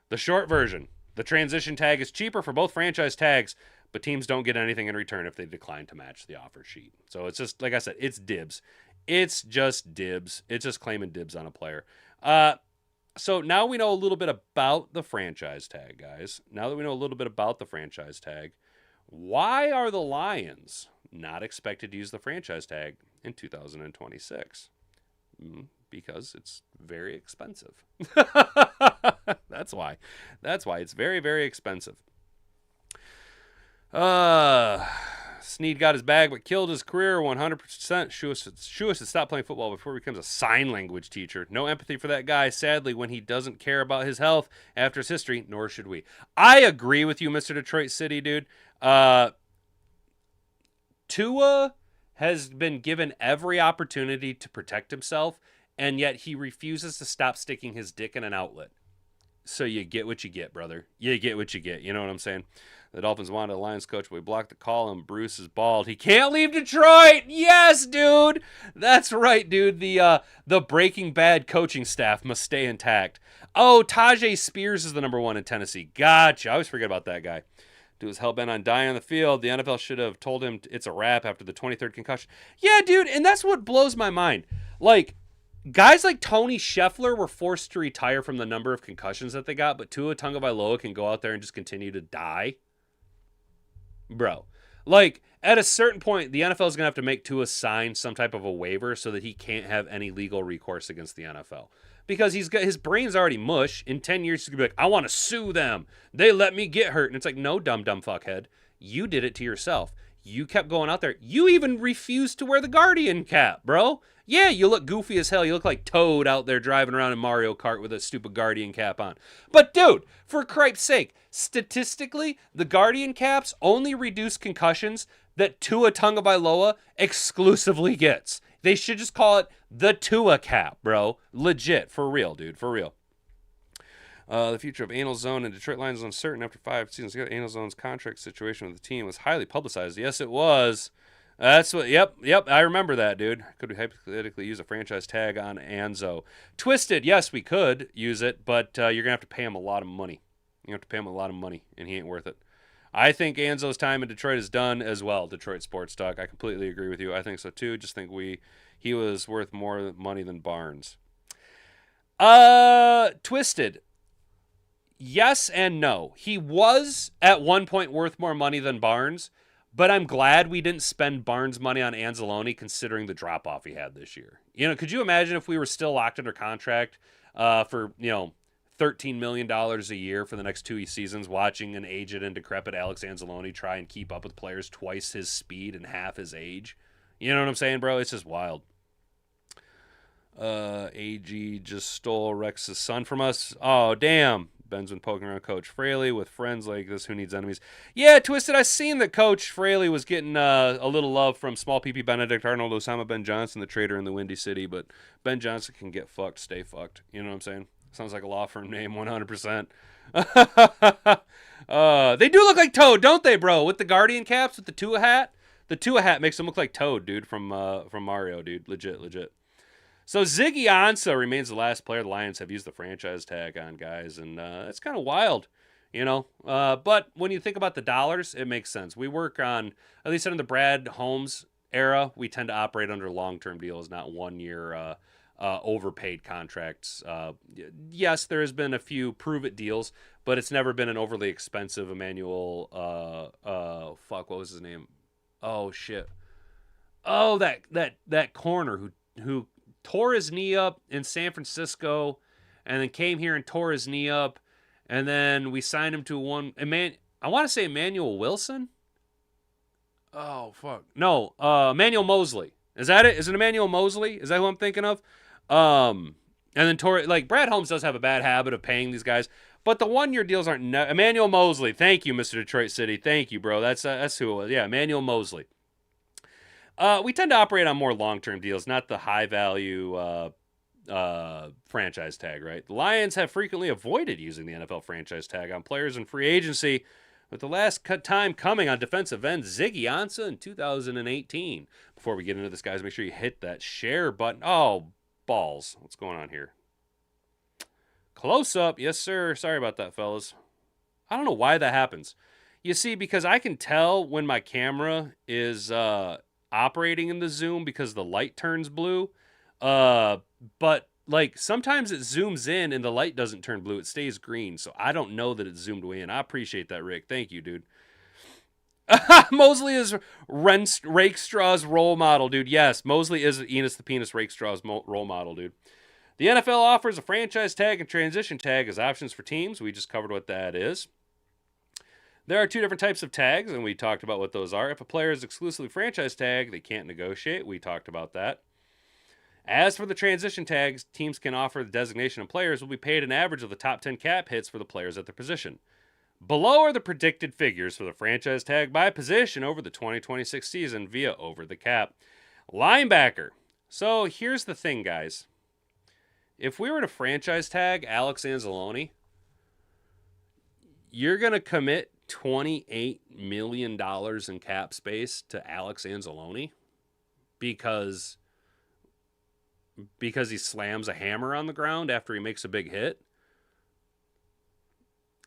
The short version, the transition tag is cheaper for both franchise tags, but teams don't get anything in return if they decline to match the offer sheet. So it's just, like I said, it's dibs. It's just dibs. It's just claiming dibs on a player. So now we know a little bit about the franchise tag, guys. Now that we know a little bit about the franchise tag, why are the Lions not expected to use the franchise tag in 2026? Because it's very expensive. That's why. That's why it's very, very expensive. Snead got his bag but killed his career 100%. Shewis has stopped playing football before he becomes a sign language teacher. No empathy for that guy, sadly, when he doesn't care about his health after his history, nor should we. I agree with you, Mr. Detroit City, dude. Tua has been given every opportunity to protect himself, and yet he refuses to stop sticking his dick in an outlet. So you get what you get, brother. You get what you get. You know what I'm saying? The Dolphins wanted a Lions coach, but we blocked the call, and Bruce is bald. He can't leave Detroit. Yes, dude. That's right, dude. The Breaking Bad coaching staff must stay intact. Oh, Tajay Spears is the number 1 in Tennessee. Gotcha. I always forget about that guy. Dude was hell-bent on dying on the field. The NFL should have told him it's a wrap after the 23rd concussion. Yeah, dude, and that's what blows my mind. Like, guys like Tony Scheffler were forced to retire from the number of concussions that they got, but Tua Tagovailoa can go out there and just continue to die. Bro, like, at a certain point, the NFL is going to have to make Tua sign some type of a waiver so that he can't have any legal recourse against the NFL. Because his brain's already mush. In 10 years, he's going to be like, I want to sue them. They let me get hurt. And it's like, no, dumb fuckhead. You did it to yourself. You kept going out there. You even refused to wear the Guardian cap, bro. Yeah, you look goofy as hell. You look like Toad out there driving around in Mario Kart with a stupid Guardian cap on. But, dude, for cripe's sake, statistically, the Guardian caps only reduce concussions that Tua Tagovailoa exclusively gets. They should just call it the Tua cap, bro. Legit. For real, dude. For real. The future of Anal Zone and Detroit Lions is uncertain after 5 seasons ago. Anal Zone's contract situation with the team was highly publicized. Yes, it was. That's what. Yep. I remember that, dude. Could we hypothetically use a franchise tag on Anzo? Twisted. Yes, we could use it, but you're gonna have to pay him a lot of money. You have to pay him a lot of money, and he ain't worth it. I think Anzo's time in Detroit is done as well. Detroit Sports Talk. I completely agree with you. I think so too. Just think he was worth more money than Barnes. Twisted. Yes and no. He was at one point worth more money than Barnes, but I'm glad we didn't spend Barnes' money on Anzalone considering the drop-off he had this year. You know, could you imagine if we were still locked under contract for, $13 million a year for the next 2 seasons, watching an aged and decrepit Alex Anzalone try and keep up with players twice his speed and half his age? You know what I'm saying, bro? It's just wild. AG just stole Rex's son from us. Oh, damn. Ben's been poking around Coach Fraley with friends like this. Who needs enemies? Yeah, Twisted. I seen that Coach Fraley was getting a little love from Small PP Benedict Arnold, Osama Ben Johnson, the trader in the Windy City. But Ben Johnson can get fucked, stay fucked. You know what I'm saying? Sounds like a law firm name, 100%. They do look like Toad, don't they, bro? With the Guardian caps, with the Tua hat. The Tua hat makes them look like Toad, dude, from Mario, dude. Legit. So Ziggy Ansah remains the last player the Lions have used the franchise tag on, guys, and it's kind of wild, But when you think about the dollars, it makes sense. We work on, at least under the Brad Holmes era, we tend to operate under long-term deals, not one-year overpaid contracts. Yes, there has been a few prove-it deals, but it's never been an overly expensive Emmanuel. What was his name? Oh shit. Oh, that corner who tore his knee up in San Francisco and then came here and tore his knee up And then we signed him to I want to say Emmanuel Wilson. Oh, fuck. No, Emmanuel Mosley. Is that it? Is it Emmanuel Mosley? Is that who I'm thinking of? And then Brad Holmes does have a bad habit of paying these guys, but the 1-year deals aren't. Emmanuel Mosley. Thank you, Mr. Detroit City. Thank you, bro. That's who it was. Yeah, Emmanuel Mosley. We tend to operate on more long-term deals, not the high-value franchise tag, right? The Lions have frequently avoided using the NFL franchise tag on players in free agency, with the last time coming on defensive end Ziggy Ansah in 2018. Before we get into this, guys, make sure you hit that share button. Oh, balls. What's going on here? Close up. Yes, sir. Sorry about that, fellas. I don't know why that happens. You see, because I can tell when my camera is operating in the zoom because the light turns blue. But like sometimes it zooms in and the light doesn't turn blue. It stays green. So I don't know that it's zoomed way in. I appreciate that, Rick. Thank you, dude. Mosley is Rakestraw's role model, dude. Yes, Mosley is Enos the Penis Rakestraw's role model, dude. The NFL offers a franchise tag and transition tag as options for teams. We just covered what that is. There are 2 different types of tags, and we talked about what those are. If a player is exclusively franchise tag, they can't negotiate. We talked about that. As for the transition tags, teams can offer the designation of players will be paid an average of the top 10 cap hits for the players at their position. Below are the predicted figures for the franchise tag by position over the 2026 season via over the cap. Linebacker. So here's the thing, guys. If we were to franchise tag Alex Anzalone, you're going to commit $28 million in cap space to Alex Anzalone because he slams a hammer on the ground after he makes a big hit.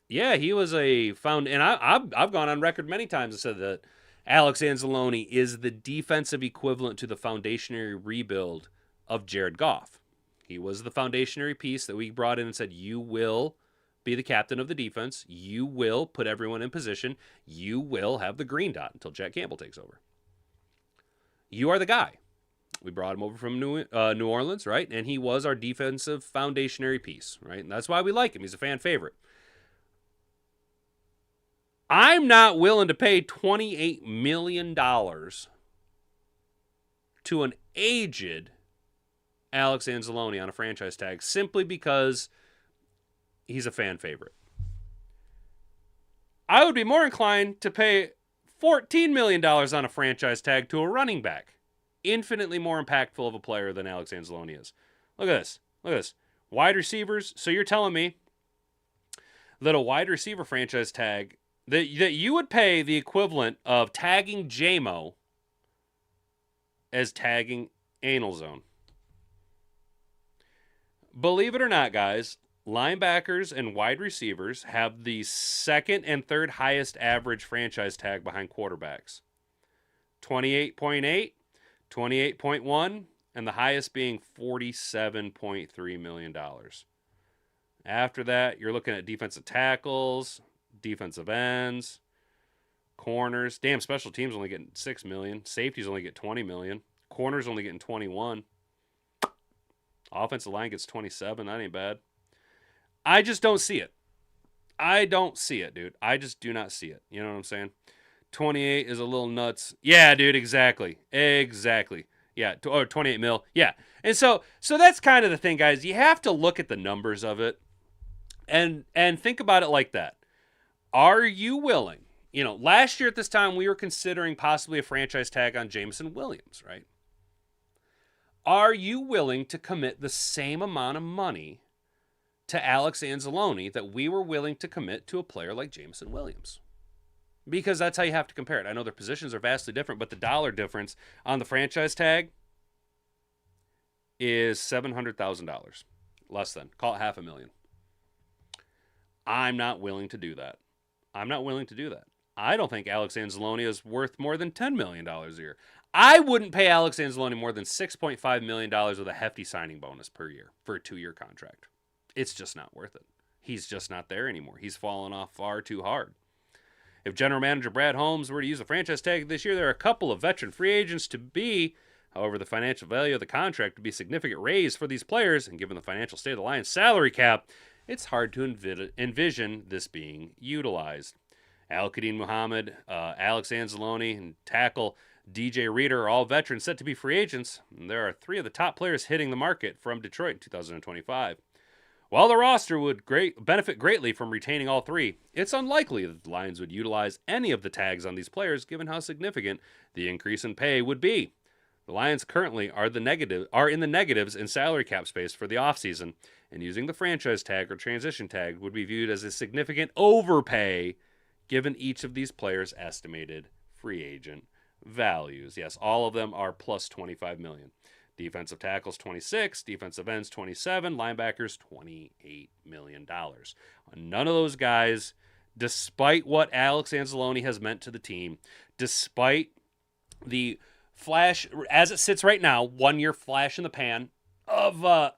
Yeah, he was and I've gone on record many times and said that Alex Anzalone is the defensive equivalent to the foundationary rebuild of Jared Goff. He was the foundationary piece that we brought in and said, you will be the captain of the defense. You will put everyone in position. You will have the green dot until Jack Campbell takes over. You are the guy. We brought him over from New Orleans, right? And he was our defensive foundationary piece, right? And that's why we like him. He's a fan favorite. I'm not willing to pay $28 million to an aged Alex Anzalone on a franchise tag simply because he's a fan favorite. I would be more inclined to pay $14 million on a franchise tag to a running back. Infinitely more impactful of a player than Alex Anzalone is. Look at this. Look at this. Wide receivers. So you're telling me that a wide receiver franchise tag, that you would pay the equivalent of tagging JMO as tagging Anal Zone. Believe it or not, guys, linebackers and wide receivers have the second and third highest average franchise tag behind quarterbacks. 28.8, 28.1, and the highest being $47.3 million. After that, you're looking at defensive tackles, defensive ends, corners. Damn, special teams only getting $6 million. Safeties only get $20 million. Corners only getting $21. Offensive line gets $27. That ain't bad. I just don't see it. I don't see it, dude. I just do not see it. You know what I'm saying? 28 is a little nuts. Yeah, dude, exactly. Exactly. Yeah, or 28 mil. Yeah. And so that's kind of the thing, guys. You have to look at the numbers of it and think about it like that. Are you willing? You know, last year at this time, we were considering possibly a franchise tag on Jameson Williams, right? Are you willing to commit the same amount of money to Alex Anzalone that we were willing to commit to a player like Jameson Williams? Because that's how you have to compare it. I know their positions are vastly different, but the dollar difference on the franchise tag is $700,000. Less than. Call it $500,000. I'm not willing to do that. I'm not willing to do that. I don't think Alex Anzalone is worth more than $10 million a year. I wouldn't pay Alex Anzalone more than $6.5 million with a hefty signing bonus per year for a 2-year contract. It's just not worth it. He's just not there anymore. He's fallen off far too hard. If general manager Brad Holmes were to use a franchise tag this year, there are a couple of veteran free agents to be. However, the financial value of the contract would be a significant raise for these players, and given the financial state of the Lions' salary cap, it's hard to envision this being utilized. Al-Qadim Muhammad, Alex Anzalone, and tackle DJ Reader are all veterans set to be free agents. And there are 3 of the top players hitting the market from Detroit in 2025. While the roster would benefit greatly from retaining all 3, it's unlikely that the Lions would utilize any of the tags on these players given how significant the increase in pay would be. The Lions currently are in the negatives in salary cap space for the offseason, and using the franchise tag or transition tag would be viewed as a significant overpay given each of these players' estimated free agent values. Yes, all of them are plus $25 million. Defensive tackles 26, defensive ends 27, linebackers $28 million. None of those guys, despite what Alex Anzalone has meant to the team, despite the flash, as it sits right now, 1 year flash in the pan of, man,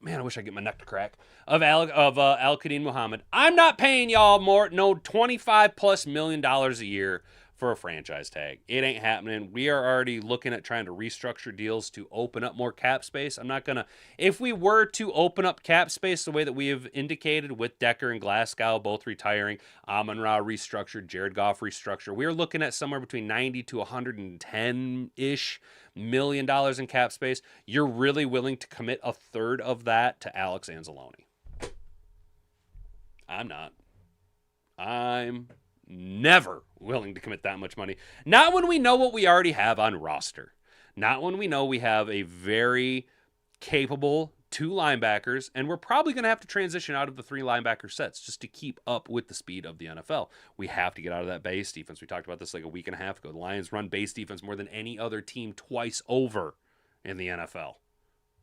I wish I could get my neck to crack, of Al-Qadim Muhammad. I'm not paying y'all $25+ million a year for a franchise tag. It ain't happening. We are already looking at trying to restructure deals to open up more cap space. I'm not going to, if we were to open up cap space the way that we have indicated with Decker and Glasgow both retiring, Amon-Ra restructured, Jared Goff restructured, we're looking at somewhere between 90 to 110-ish million dollars in cap space. You're really willing to commit a third of that to Alex Anzalone? I'm not. I'm never willing to commit that much money. Not when we know what we already have on roster. Not when we know we have a very capable 2 linebackers, and we're probably going to have to transition out of the 3 linebacker sets just to keep up with the speed of the NFL. We have to get out of that base defense. We talked about this like a week and a half ago. The Lions run base defense more than any other team twice over in the NFL.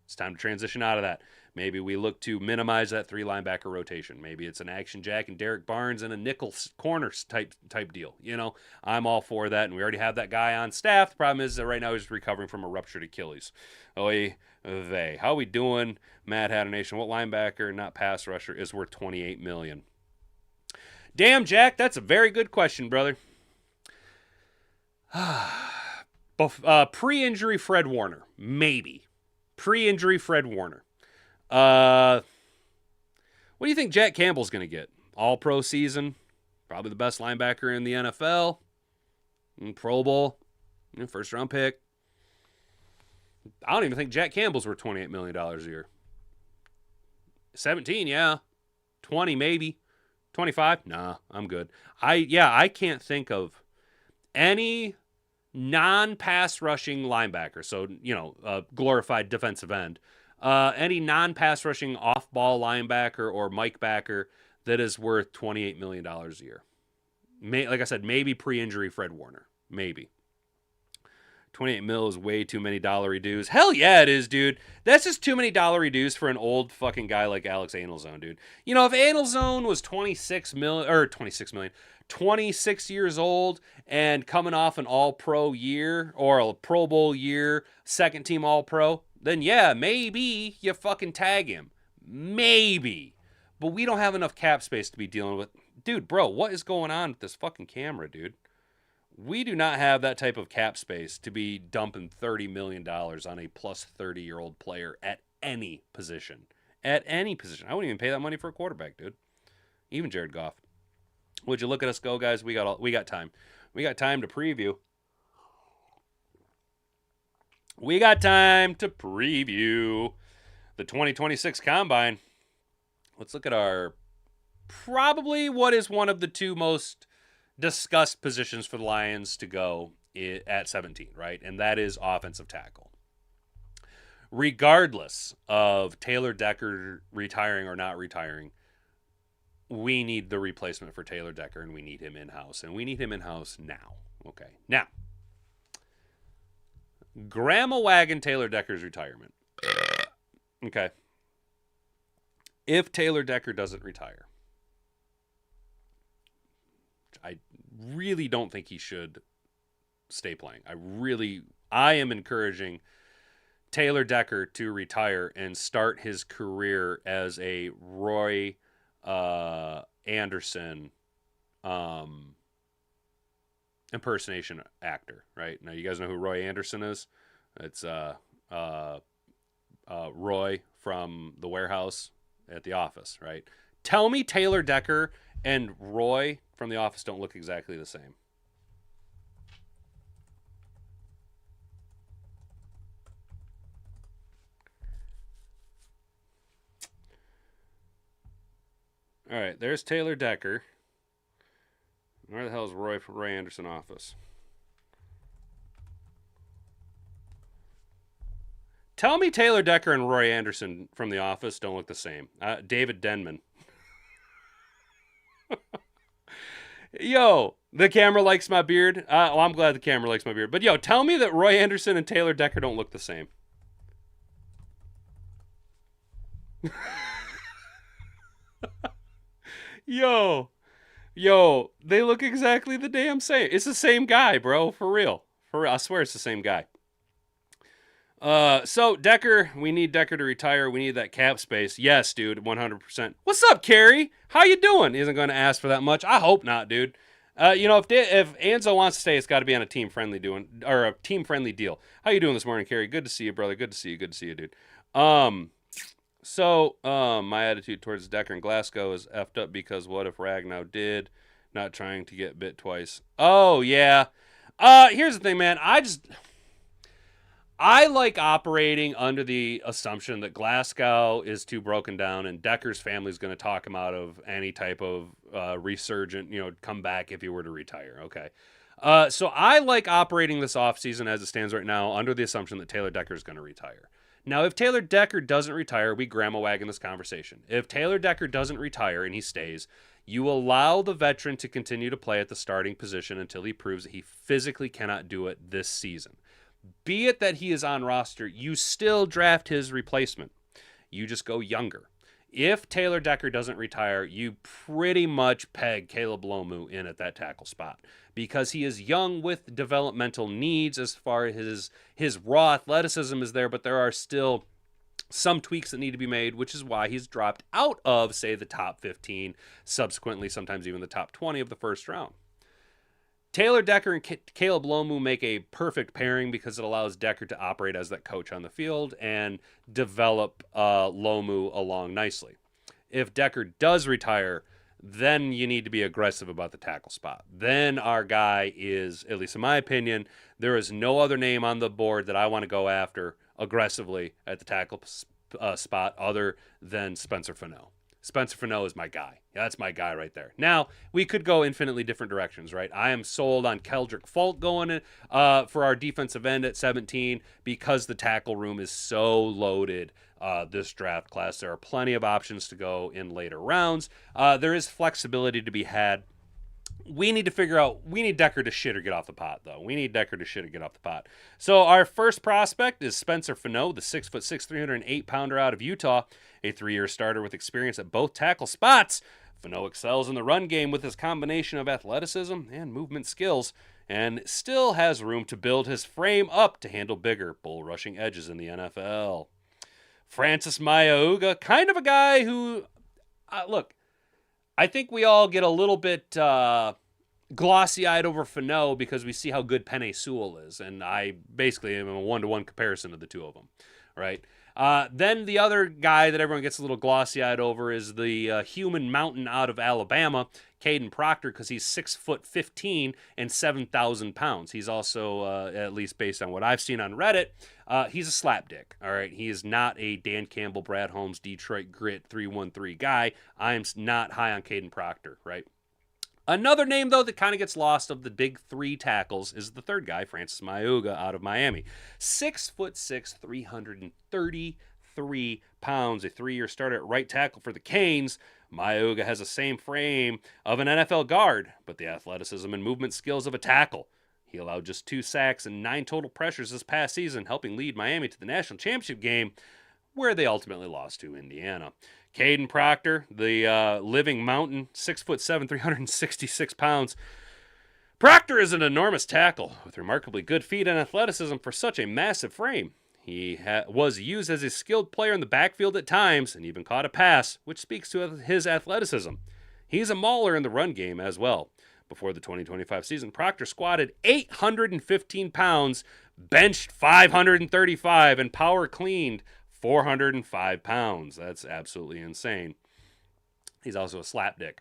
It's time to transition out of that. Maybe we look to minimize that 3 linebacker rotation. Maybe it's an Action Jack and Derek Barnes and a nickel corner type deal. You know, I'm all for that, and we already have that guy on staff. The problem is that right now he's recovering from a ruptured Achilles. Oy vey. How we doing, Mad Hatter Nation? What linebacker, not pass rusher, is worth $28 million? Damn, Jack, that's a very good question, brother. Pre-injury Fred Warner, maybe. Pre-injury Fred Warner. What do you think Jack Campbell's going to get? All-pro season. Probably the best linebacker in the NFL. Pro Bowl. First-round pick. I don't even think Jack Campbell's worth $28 million a year. 17, yeah. 20, maybe. 25? Nah, I'm good. I can't think of any non-pass rushing linebacker, so, glorified defensive end, any non-pass rushing off-ball linebacker or Mike backer that is worth $28 million a year. Like I said, maybe pre-injury Fred Warner. Maybe. 28 mil is way too many dollary dues. Hell yeah, it is, dude. That's just too many dollary dues for an old fucking guy like Alex Anzalone, dude. You know, if Anzalone was 26 years old and coming off an all-pro year or a Pro Bowl year, second team all-pro, then yeah, maybe you fucking tag him. Maybe. But we don't have enough cap space to be dealing with. Dude, bro, what is going on with this fucking camera, dude? We do not have that type of cap space to be dumping $30 million on a plus 30-year-old player at any position. At any position. I wouldn't even pay that money for a quarterback, dude. Even Jared Goff. Would you look at us go, guys? We got time. We got time to preview. We got time to preview the 2026 Combine. Let's look at our probably what is one of the 2 most discussed positions for the Lions to go at 17, right? And that is offensive tackle. Regardless of Taylor Decker retiring or not retiring, we need the replacement for Taylor Decker, and we need him in-house. And we need him in-house now. Okay. Now, Grandma Wagon Taylor Decker's retirement. Okay. If Taylor Decker doesn't retire, I really don't think he should stay playing. I am encouraging Taylor Decker to retire and start his career as a Roy Anderson impersonation actor, right? Now, you guys know who Roy Anderson is? It's Roy from The Warehouse at The Office, right? Tell me Taylor Decker and Roy from The Office don't look exactly the same. All right, there's Taylor Decker. Where the hell is Roy from Roy Anderson Office? Tell me Taylor Decker and Roy Anderson from The Office don't look the same. David Denman. Yo, the camera likes my beard. I'm glad the camera likes my beard. But yo, tell me that Roy Anderson and Taylor Decker don't look the same. Yo, they look exactly the damn same. It's the same guy, bro. For real. I swear it's the same guy. So Decker, we need Decker to retire. We need that cap space. Yes, dude, 100%. What's up, Carrie? How you doing? Isn't going to ask for that much. I hope not, dude. If Anzo wants to stay, it's got to be on a team-friendly deal. How you doing this morning, Carrie? Good to see you, brother. Good to see you, dude. My attitude towards Decker and Glasgow is effed up because what if Ragnow did, not trying to get bit twice. Oh, yeah. Here's the thing, man. I like operating under the assumption that Glasgow is too broken down and Decker's family is going to talk him out of any type of resurgent, comeback if he were to retire. Okay. So I like operating this offseason as it stands right now under the assumption that Taylor Decker is going to retire. Now, if Taylor Decker doesn't retire, we grandma wagon this conversation. If Taylor Decker doesn't retire and he stays, you allow the veteran to continue to play at the starting position until he proves that he physically cannot do it this season. Be it that he is on roster, you still draft his replacement. You just go younger. If Taylor Decker doesn't retire, you pretty much peg Caleb Lomu in at that tackle spot because he is young with developmental needs as far as his raw athleticism is there, but there are still some tweaks that need to be made, which is why he's dropped out of, say, the top 15, subsequently sometimes even the top 20 of the first round. Taylor Decker and Caleb Lomu make a perfect pairing because it allows Decker to operate as that coach on the field and develop Lomu along nicely. If Decker does retire, then you need to be aggressive about the tackle spot. Then our guy is, at least in my opinion, there is no other name on the board that I want to go after aggressively at the tackle spot other than Spencer Fano. Spencer Fano is my guy. That's my guy right there. Now, we could go infinitely different directions, right? I am sold on Keldrick Faulk going in, for our defensive end at 17 because the tackle room is so loaded this draft class. There are plenty of options to go in later rounds. There is flexibility to be had. We need Decker to shit or get off the pot, though. We need Decker to shit or get off the pot. So our first prospect is Spencer Fano, the 6'6", 308-pounder out of Utah, a 3-year starter with experience at both tackle spots. Fano excels in the run game with his combination of athleticism and movement skills, and still has room to build his frame up to handle bigger bull rushing edges in the NFL. Francis Mauigoa, kind of a guy who, look, I think we all get a little bit glossy-eyed over Fano because we see how good Penei Sewell is, and I basically am a one-to-one comparison of the two of them, right? Then the other guy that everyone gets a little glossy-eyed over is the human mountain out of Alabama, Caden Proctor, because he's 6'15" and 7,000 pounds. He's also, at least based on what I've seen on Reddit, he's a slapdick. All right, he is not a Dan Campbell, Brad Holmes, Detroit Grit 313 guy. I am not high on Caden Proctor, right? Another name, though, that kind of gets lost of the big three tackles is the third guy, Francis Mauigoa, out of Miami. 6'6", 333 pounds, a 3-year starter at right tackle for the Canes. Mauigoa has the same frame of an NFL guard, but the athleticism and movement skills of a tackle. He allowed just 2 sacks and 9 total pressures this past season, helping lead Miami to the national championship game, where they ultimately lost to Indiana. Caden Proctor, the living mountain, 6'7", 366 pounds. Proctor is an enormous tackle with remarkably good feet and athleticism for such a massive frame. He was used as a skilled player in the backfield at times and even caught a pass, which speaks to his athleticism. He's a mauler in the run game as well. Before the 2025 season, Proctor squatted 815 pounds, benched 535, and power cleaned 405 pounds. That's absolutely insane. He's also a slapdick.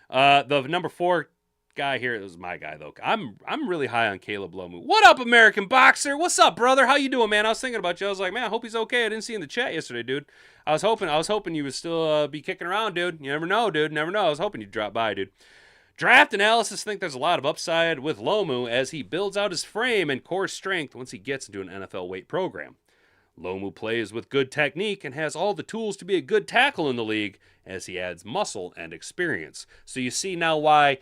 The number 4 guy here is my guy though. I'm really high on Caleb Lomu. What up, American Boxer? What's up, brother? How you doing, man? I was thinking about you. I was like, man, I hope he's okay. I didn't see you in the chat yesterday, dude. I was hoping you would still be kicking around, dude. You never know, dude. Never know. I was hoping you'd drop by, dude. Draft analysis think there's a lot of upside with Lomu as he builds out his frame and core strength once he gets into an NFL weight program. Lomu plays with good technique and has all the tools to be a good tackle in the league as he adds muscle and experience. So you see now why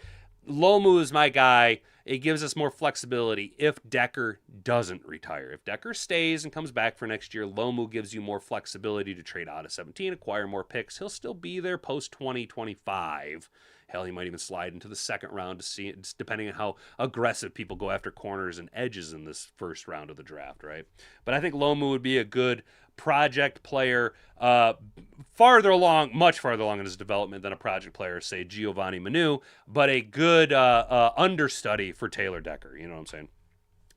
Lomu is my guy. It gives us more flexibility if Decker doesn't retire. If Decker stays and comes back for next year, Lomu gives you more flexibility to trade out of 17, acquire more picks. He'll still be there post-2025. Hell, he might even slide into the second round to see it, depending on how aggressive people go after corners and edges in this first round of the draft, right? But I think Lomu would be a good project player, much farther along in his development than a project player, say Giovanni Manu, but a good understudy for Taylor Decker. You know what I'm saying?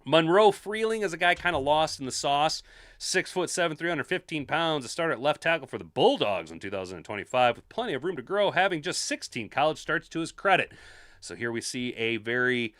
Monroe Freeling is a guy kind of lost in the sauce. 6'7", 315 pounds, a starter at left tackle for the Bulldogs in 2025 with plenty of room to grow, having just 16 college starts to his credit. So here we see a very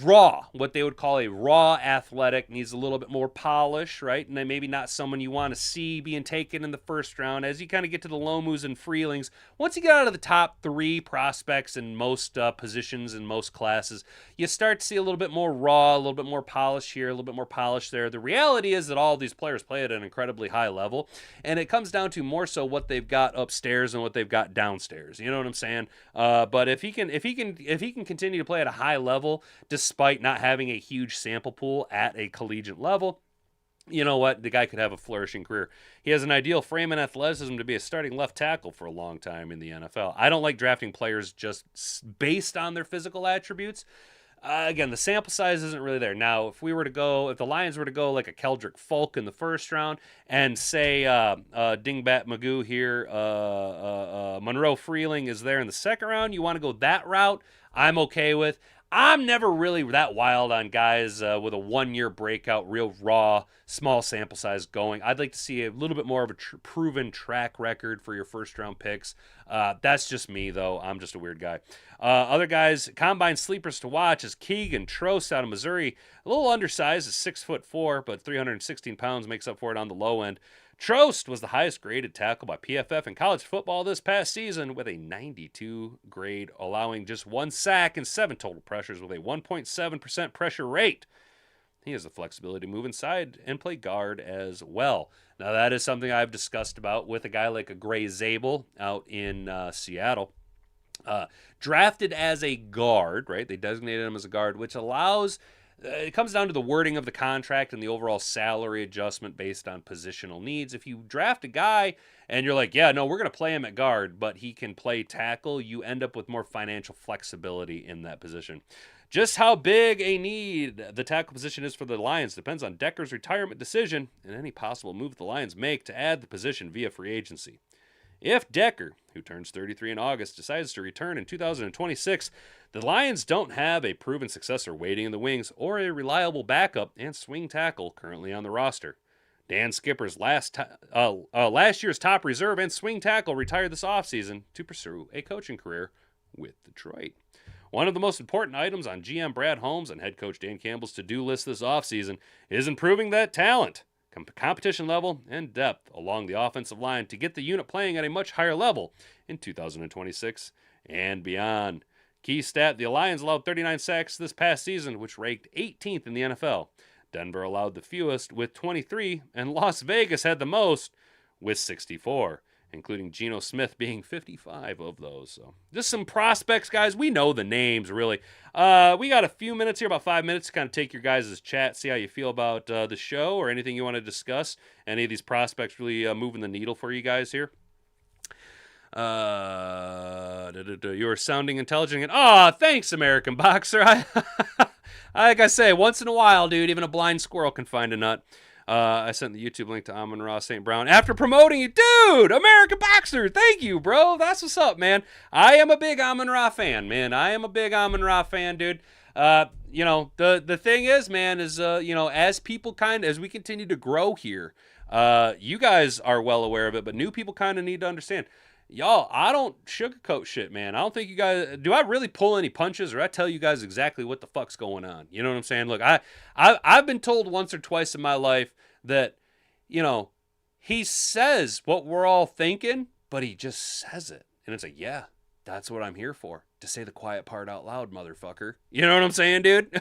raw, what they would call a raw athletic, needs a little bit more polish, right? And then maybe not someone you want to see being taken in the first round. As you kind of get to the Lomus and Freelings, once you get out of the top 3 prospects in most positions in most classes, you start to see a little bit more raw, a little bit more polish here, a little bit more polish there. The reality is that all these players play at an incredibly high level, and it comes down to more so what they've got upstairs and what they've got downstairs. You know what I'm saying? But if he can continue to play at a high level, despite not having a huge sample pool at a collegiate level, you know what? The guy could have a flourishing career. He has an ideal frame and athleticism to be a starting left tackle for a long time in the NFL. I don't like drafting players just based on their physical attributes. Again, the sample size isn't really there. Now, if the Lions were to go like a Keldrick Folk in the first round and say Dingbat Magoo here, Monroe Freeling is there in the second round, you want to go that route, I'm okay with. I'm never really that wild on guys with a 1-year breakout, real raw, small sample size going. I'd like to see a little bit more of a proven track record for your first-round picks. That's just me, though. I'm just a weird guy. Other guys, combine sleepers to watch is Keegan Trost out of Missouri. A little undersized, is 6'4", but 316 pounds makes up for it on the low end. Trost was the highest graded tackle by PFF in college football this past season with a 92 grade, allowing just 1 sack and 7 total pressures with a 1.7% pressure rate. He has the flexibility to move inside and play guard as well. Now, that is something I've discussed about with a guy like a Gray Zabel out in Seattle. Drafted as a guard, right? They designated him as a guard, which allows... it comes down to the wording of the contract and the overall salary adjustment based on positional needs. If you draft a guy and you're like, yeah, no, we're going to play him at guard, but he can play tackle, you end up with more financial flexibility in that position. Just how big a need the tackle position is for the Lions depends on Decker's retirement decision and any possible move the Lions make to add the position via free agency. If Decker, who turns 33 in August, decides to return in 2026, the Lions don't have a proven successor waiting in the wings or a reliable backup and swing tackle currently on the roster. Dan Skipper's last year's top reserve and swing tackle retired this offseason to pursue a coaching career with Detroit. One of the most important items on GM Brad Holmes and head coach Dan Campbell's to-do list this offseason is improving that talent, competition level, and depth along the offensive line to get the unit playing at a much higher level in 2026 and beyond. Key stat, the Lions allowed 39 sacks this past season, which ranked 18th in the NFL. Denver allowed the fewest with 23, and Las Vegas had the most with 64, including Geno Smith being 55 of those. So just some prospects, guys. We know the names, really. We got a few minutes here, about 5 minutes, to kind of take your guys' chat, see how you feel about the show or anything you want to discuss. Any of these prospects really moving the needle for you guys here? You are sounding intelligent. Thanks, American Boxer. Like I say, once in a while, dude, even a blind squirrel can find a nut. I sent the YouTube link to Amon-Ra St. Brown after promoting you. Dude, American Boxer, thank you, bro. That's what's up, man. I am a big Amon-Ra fan, man. I am a big Amon-Ra fan, dude. The thing is, man, is, as we continue to grow here, You guys are well aware of it, but new people kind of need to understand. Y'all, I don't sugarcoat shit, man. I don't think you guys do. I really pull any punches, or I tell you guys exactly what the fuck's going on. You know what I'm saying? Look, I've been told once or twice in my life that, he says what we're all thinking, but he just says it, and it's like, yeah, that's what I'm here for, to say the quiet part out loud, motherfucker. You know what I'm saying, dude?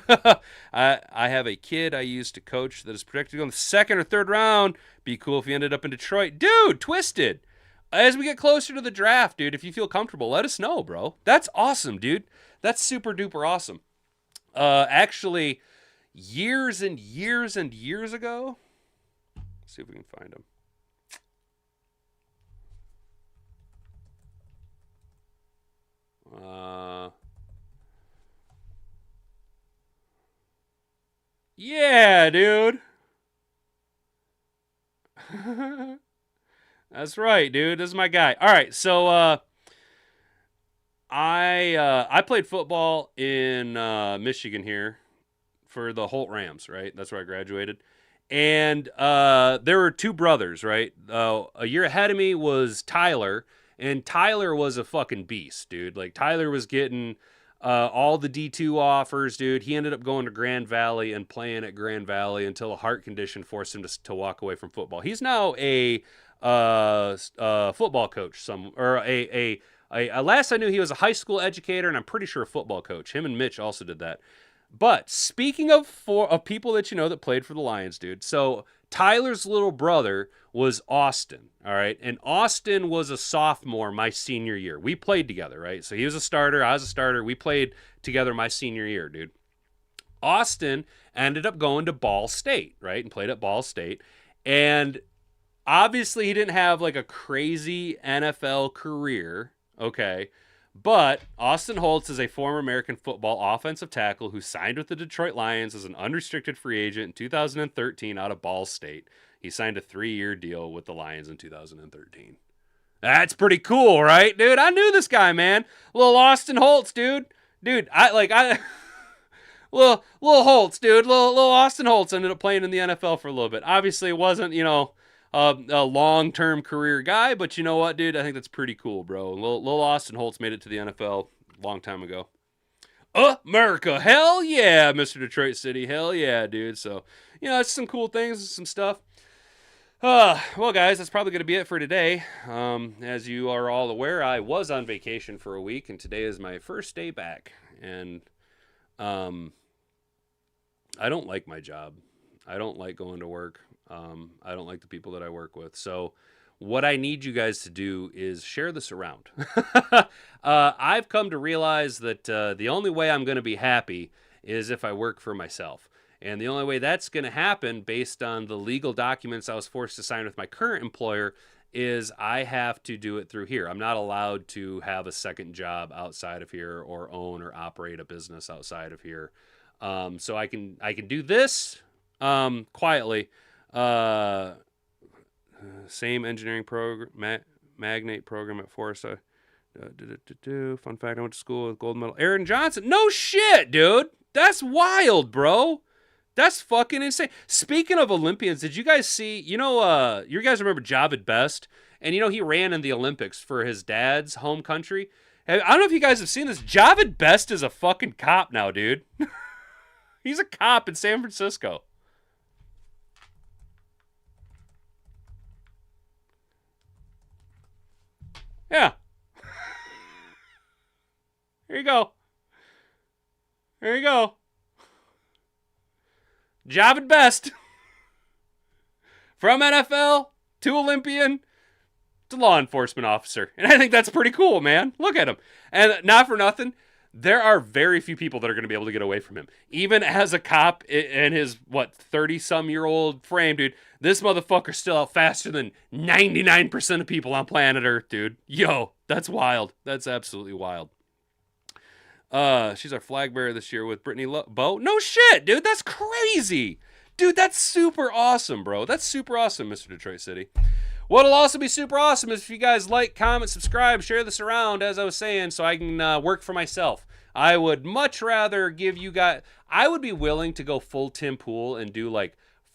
I have a kid I used to coach that is predicted to go in the second or third round. Be cool if he ended up in Detroit, dude. Twisted. As we get closer to the draft, dude, if you feel comfortable, let us know, bro. That's awesome, dude. That's super duper awesome. Actually, years and years and years ago, let's see if we can find him. Yeah, dude. That's right, dude. This is my guy. All right, so I played football in Michigan here for the Holt Rams, right? That's where I graduated. And there were two brothers, right? A year ahead of me was Tyler, and Tyler was a fucking beast, dude. Like, Tyler was getting all the D2 offers, dude. He ended up going to Grand Valley and playing at Grand Valley until a heart condition forced him to walk away from football. He's now a football coach, last I knew he was a high school educator, and I'm pretty sure a football coach. Him and Mitch also did that. But speaking of people that that played for the Lions, dude. So Tyler's little brother was Austin, all right? And Austin was a sophomore my senior year. We played together, right? So he was a starter, I was a starter. We played together my senior year, dude. Austin ended up going to Ball State, right? And played at Ball State. And obviously, he didn't have like a crazy NFL career, okay? But Austin Holtz is a former American football offensive tackle who signed with the Detroit Lions as an unrestricted free agent in 2013 out of Ball State. He signed a 3-year deal with the Lions in 2013. That's pretty cool, right, dude? I knew this guy, man. Little Austin Holtz, dude. Dude, little Holtz, dude. Little Austin Holtz ended up playing in the NFL for a little bit. Obviously, it wasn't, a long-term career guy, but you know what, dude? I think that's pretty cool, bro. Little Austin Holtz made it to the NFL a long time ago. America, hell yeah, Mr. Detroit City, hell yeah, dude. So, it's some cool things, some stuff. Well, guys, that's probably going to be it for today. As you are all aware, I was on vacation for a week, and today is my first day back. And I don't like my job. I don't like going to work. I don't like the people that I work with. So what I need you guys to do is share this around. I've come to realize that the only way I'm going to be happy is if I work for myself. And the only way that's going to happen based on the legal documents I was forced to sign with my current employer is I have to do it through here. I'm not allowed to have a second job outside of here or own or operate a business outside of here. So I can do this quietly. Same engineering program, magnate program at Forest. Fun fact, I went to school with gold medal Aaron Johnson. No shit, dude. That's wild, bro. That's fucking insane. Speaking of Olympians, did you guys see, you guys remember Javid Best? And he ran in the Olympics for his dad's home country. I don't know if you guys have seen this. Javid Best is a fucking cop now, dude. He's a cop in San Francisco. Yeah. Here you go. There you go. Javid Best. From NFL to Olympian to law enforcement officer. And I think that's pretty cool, man. Look at him. And not for nothing, there are very few people that are going to be able to get away from him. Even as a cop in his, 30-some-year-old frame, dude, this motherfucker's still out faster than 99% of people on planet Earth, dude. Yo, that's wild. That's absolutely wild. She's our flag bearer this year with Brittany Bowe. No shit, dude. That's crazy. Dude, that's super awesome, bro. That's super awesome, Mr. Detroit City. What'll also be super awesome is if you guys like, comment, subscribe, share this around, as I was saying, so I can work for myself. I would much rather give you guys... I would be willing to go full Tim Pool and do,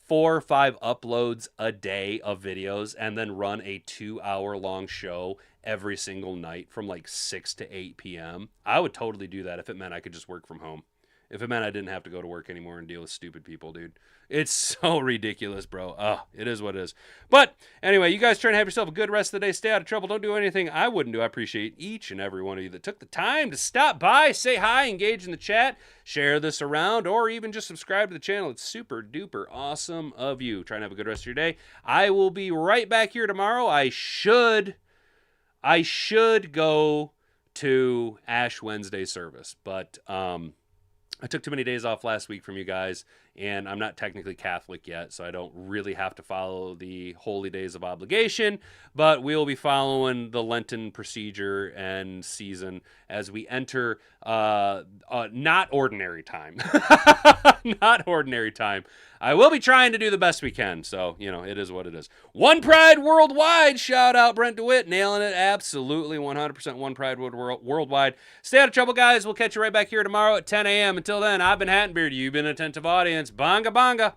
4 or 5 uploads a day of videos and then run a 2-hour long show every single night from like 6 to 8 p.m., I would totally do that if it meant I could just work from home. If it meant I didn't have to go to work anymore and deal with stupid people, dude. It's so ridiculous, bro. It is what it is. But anyway, you guys try and have yourself a good rest of the day. Stay out of trouble. Don't do anything I wouldn't do. I appreciate each and every one of you that took the time to stop by, say hi, engage in the chat, share this around, or even just subscribe to the channel. It's super duper awesome of you. Try and have a good rest of your day. I will be right back here tomorrow. I should go to Ash Wednesday service, but I took too many days off last week from you guys, and I'm not technically Catholic yet, so I don't really have to follow the holy days of obligation, but we'll be following the Lenten procedure and season as we enter not ordinary time. Not ordinary time. I will be trying to do the best we can, so, it is what it is. One Pride Worldwide, shout out Brent DeWitt, nailing it, absolutely, 100% One Pride Worldwide. Stay out of trouble, guys. We'll catch you right back here tomorrow at 10 a.m. Until then, I've been Hattenbeard. You've been an attentive audience. Bonga, bonga.